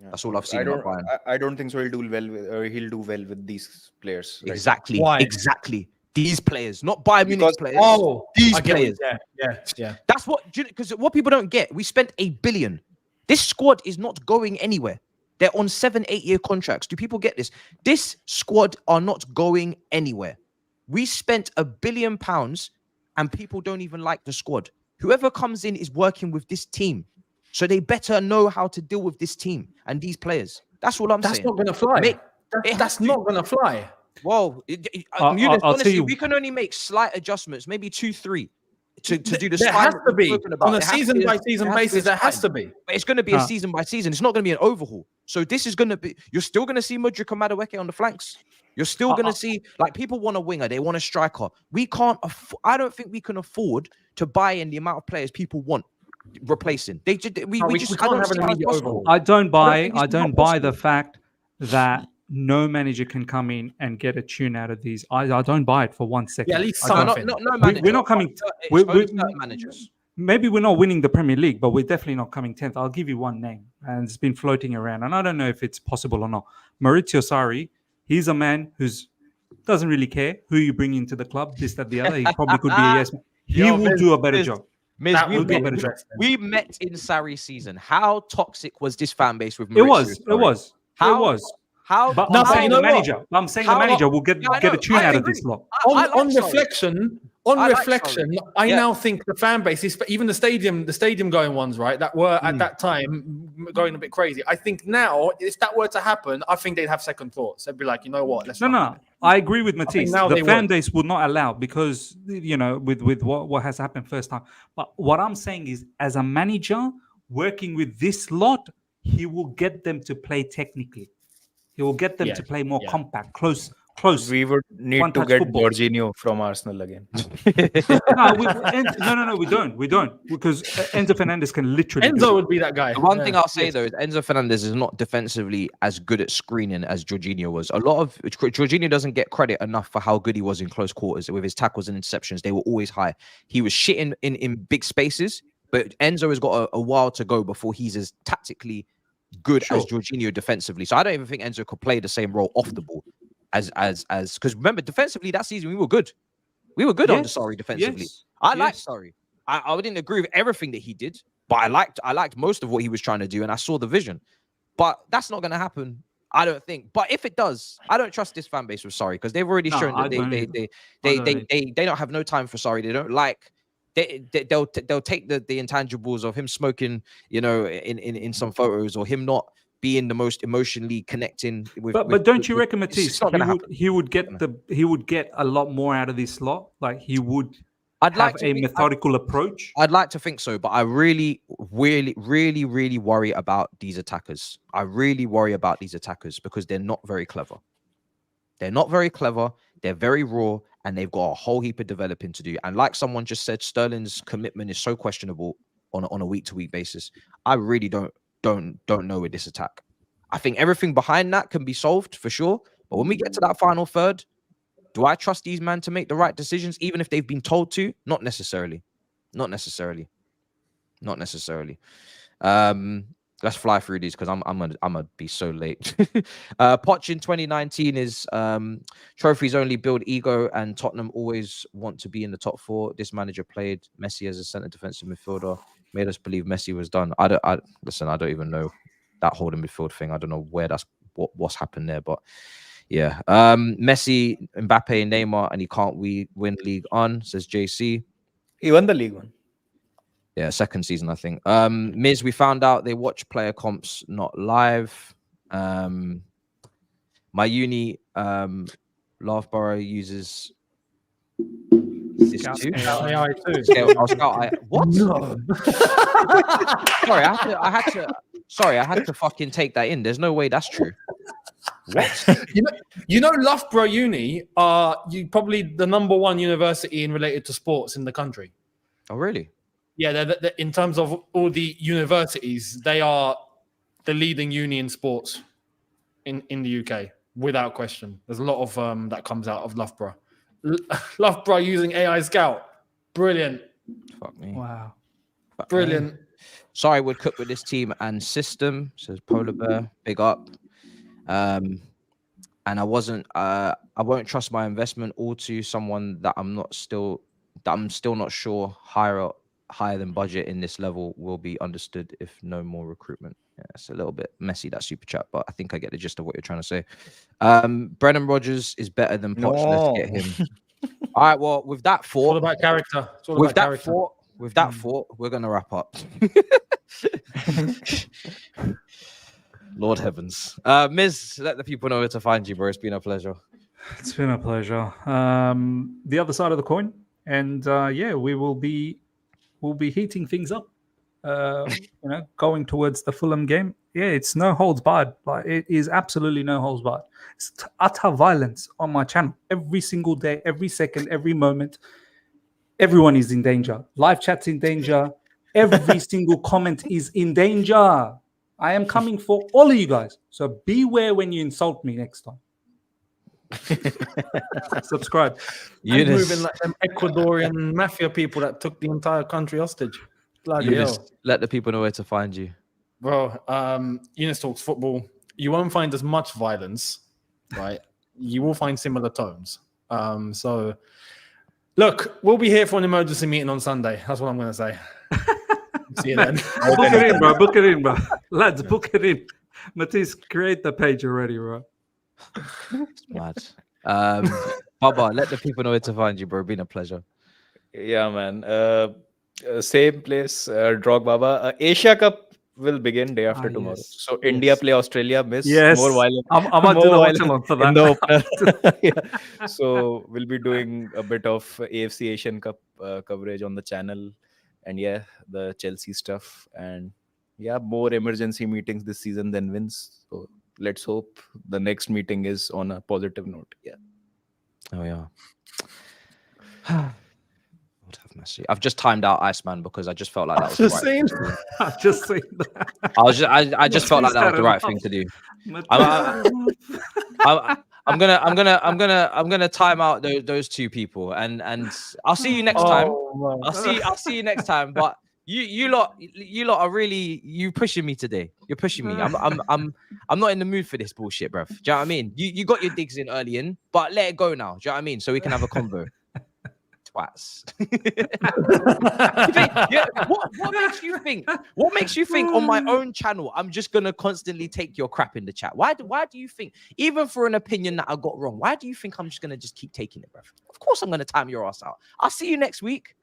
That's all I've seen him at Bayern. I don't think so. He'll do well with these players. Right? Exactly. Why? Exactly. These players, not Bayern Munich players. Oh, these players. Yeah. That's because what people don't get. We spent $1 billion. This squad is not going anywhere. They're on 7-8 year contracts. Do people get this? This squad are not going anywhere. We spent £1 billion and people don't even like the squad. Whoever comes in is working with this team. So they better know how to deal with this team and these players. That's all I'm saying. That's not going to fly. That's not going to fly. Well, Younes, honestly, we can only make slight adjustments, maybe 2-3 to do the. There has to be on a season by season basis. There has to be, but it's going to be a season by season. It's not going to be an overhaul. So this is going to be. You're still going to see Mudryk and Madueke on the flanks. You're still going to see people want a winger, they want a striker. We can't. I don't think we can afford to buy in the amount of players people want replacing. We just can't have an immediate overhaul. I don't buy the fact that no manager can come in and get a tune out of these. I don't buy it for 1 second. Yeah, at least some. No manager. We're not coming. We're managers. Maybe we're not winning the Premier League, but we're definitely not coming 10th. I'll give you one name, and it's been floating around, and I don't know if it's possible or not. Maurizio Sarri. He's a man who's doesn't really care who you bring into the club, this, that, the other. He probably could be a yes man. He will do a better job. We met in Sarri's season. How toxic was this fan base with Maurizio? It was. But I'm saying the manager will get a tune out of this lot. On reflection, I now think the fan base, even the stadium going ones, right, that were at that time going a bit crazy. I think now, if that were to happen, I think they'd have second thoughts. They'd be like, you know what? No. I agree with Matisse. The fan base would not allow because, with what has happened first time. But what I'm saying is, as a manager working with this lot, he will get them to play technically. He will get them to play more compact, close. We would need to get Jorginho from Arsenal again. No, we don't. Because Enzo Fernandez can literally. Enzo would be that guy. The one thing I'll say though is Enzo Fernandez is not defensively as good at screening as Jorginho was. Jorginho doesn't get credit enough for how good he was in close quarters with his tackles and interceptions. They were always high. He was shitting in big spaces, but Enzo has got a while to go before he's as tactically good as Jorginho defensively. So I don't even think Enzo could play the same role off the ball as because remember defensively that season we were good. We were good on the Sarri defensively. I liked Sarri. I didn't agree with everything that he did, but I liked most of what he was trying to do, and I saw the vision. But that's not going to happen, I don't think. But if it does, I don't trust this fan base with Sarri because they've already shown that they don't have no time for Sarri. They don't like. They'll take the intangibles of him smoking, in some photos, or him not being the most emotionally connecting with. But don't you reckon, Matisse, he would get a lot more out of this lot? Like he would have a methodical approach. I'd like to think so, but I really worry about these attackers. I really worry about these attackers because they're not very clever. They're very raw, and they've got a whole heap of developing to do. And like someone just said, Sterling's commitment is so questionable on a week-to-week basis. I really don't know with this attack. I think everything behind that can be solved for sure. But when we get to that final third, do I trust these men to make the right decisions, even if they've been told to? Not necessarily. Let's fly through these because I'm gonna be so late. Poch in 2019 is trophies only build ego, and Tottenham always want to be in the top 4. This manager played Messi as a centre defensive midfielder, made us believe Messi was done. I don't even know that holding midfield thing. I don't know where what's happened there, but yeah. Messi, Mbappe, Neymar, and he can't win League On, says JC. He won the League One. Yeah, second season, I think. Miz, we found out they watch player comps not live. My uni, Loughborough uses this too. AI too. What? No. Sorry, I had to fucking take that in. There's no way that's true. What? you know, Loughborough Uni are probably the #1 university related to sports in the country. Oh, really? Yeah, they're, in terms of all the universities, they are the leading uni in sports in the UK, without question. There's a lot of that comes out of Loughborough. Loughborough using AI Scout. Brilliant. Fuck me. Wow. Brilliant. Sorry, would cook with this team and system, says Polar Bear. Big up. And I won't trust my investment all to someone that I'm still not sure higher than budget in this level will be understood if no more recruitment. Yeah, it's a little bit messy, that super chat, but I think I get the gist of what you're trying to say. Brendan Rodgers is better than Poch. No. Let's get him. All right, well, with that thought, It's all about character. With that thought, we're gonna wrap up. Lord heavens. Miz, let the people know where to find you, bro. It's been a pleasure. It's been a pleasure. The other side of the coin, and we'll be heating things up. Going towards the Fulham game. Yeah, it's no holds barred. Like, it is absolutely no holds barred. It's utter violence on my channel every single day, every second, every moment. Everyone is in danger. Live chat's in danger. Every single comment is in danger. I am coming for all of you guys. So beware when you insult me next time. Subscribe. You're moving like them Ecuadorian mafia people that took the entire country hostage. Let the people know where to find you. Bro, Younes talks football. You won't find as much violence, right? You will find similar tones. So, look, we'll be here for an emergency meeting on Sunday. That's what I'm going to say. See you then. Book it in, bro. Book it in, bro. Lads, book it in. Matisse, create the page already, bro. It's mad. Baba, let the people know where to find you, bro. Been a pleasure. Yeah, man. Same place, Drogbaba. Asia Cup will begin day after tomorrow. Yes. So India play Australia. Miss Yes. more violent. I'm going to do the watch-along for that. In the opener. Yeah. So we'll be doing a bit of AFC Asian Cup coverage on the channel, and the Chelsea stuff, and more emergency meetings this season than wins. So let's hope the next meeting is on a positive note. Yeah. Oh yeah. Have mercy. I've just timed out Iceman because I just felt like that was the right thing to do. I've just seen that. I just felt like that was the right thing to do. I'm gonna time out those two people, and I'll see you next time. I'll see you next time. But you lot are really pushing me today. You're pushing me. I'm not in the mood for this bullshit, bruv. Do you know what I mean? You got your digs in early in, but let it go now. Do you know what I mean? So we can have a convo. Twats. What makes you think on my own channel I'm just gonna constantly take your crap in the chat? Why do you think, even for an opinion that I got wrong, why do you think I'm just gonna just keep taking it, bruv? Of course I'm gonna time your ass out. I'll see you next week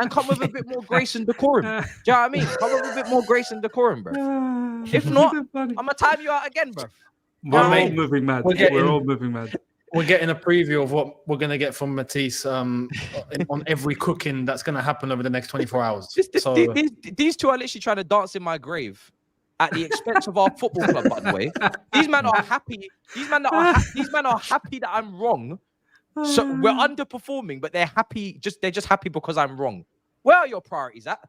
and come with a bit more grace and decorum. Do you know what I mean? Come with a bit more grace and decorum, bruv. If not, I'm gonna time you out again, bruv. We're all moving mad. We're all moving mad. We're getting a preview of what we're going to get from Matisse on every cooking that's going to happen over the next 24 hours. These two are literally trying to dance in my grave at the expense of our football club, by the way. These men are happy. These men are happy that I'm wrong. So we're underperforming, but they're happy. They're just happy because I'm wrong. Where are your priorities at?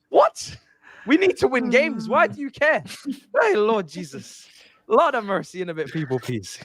What? We need to win games. Why do you care? Hey, Lord Jesus. Lord of mercy and a bit people, please.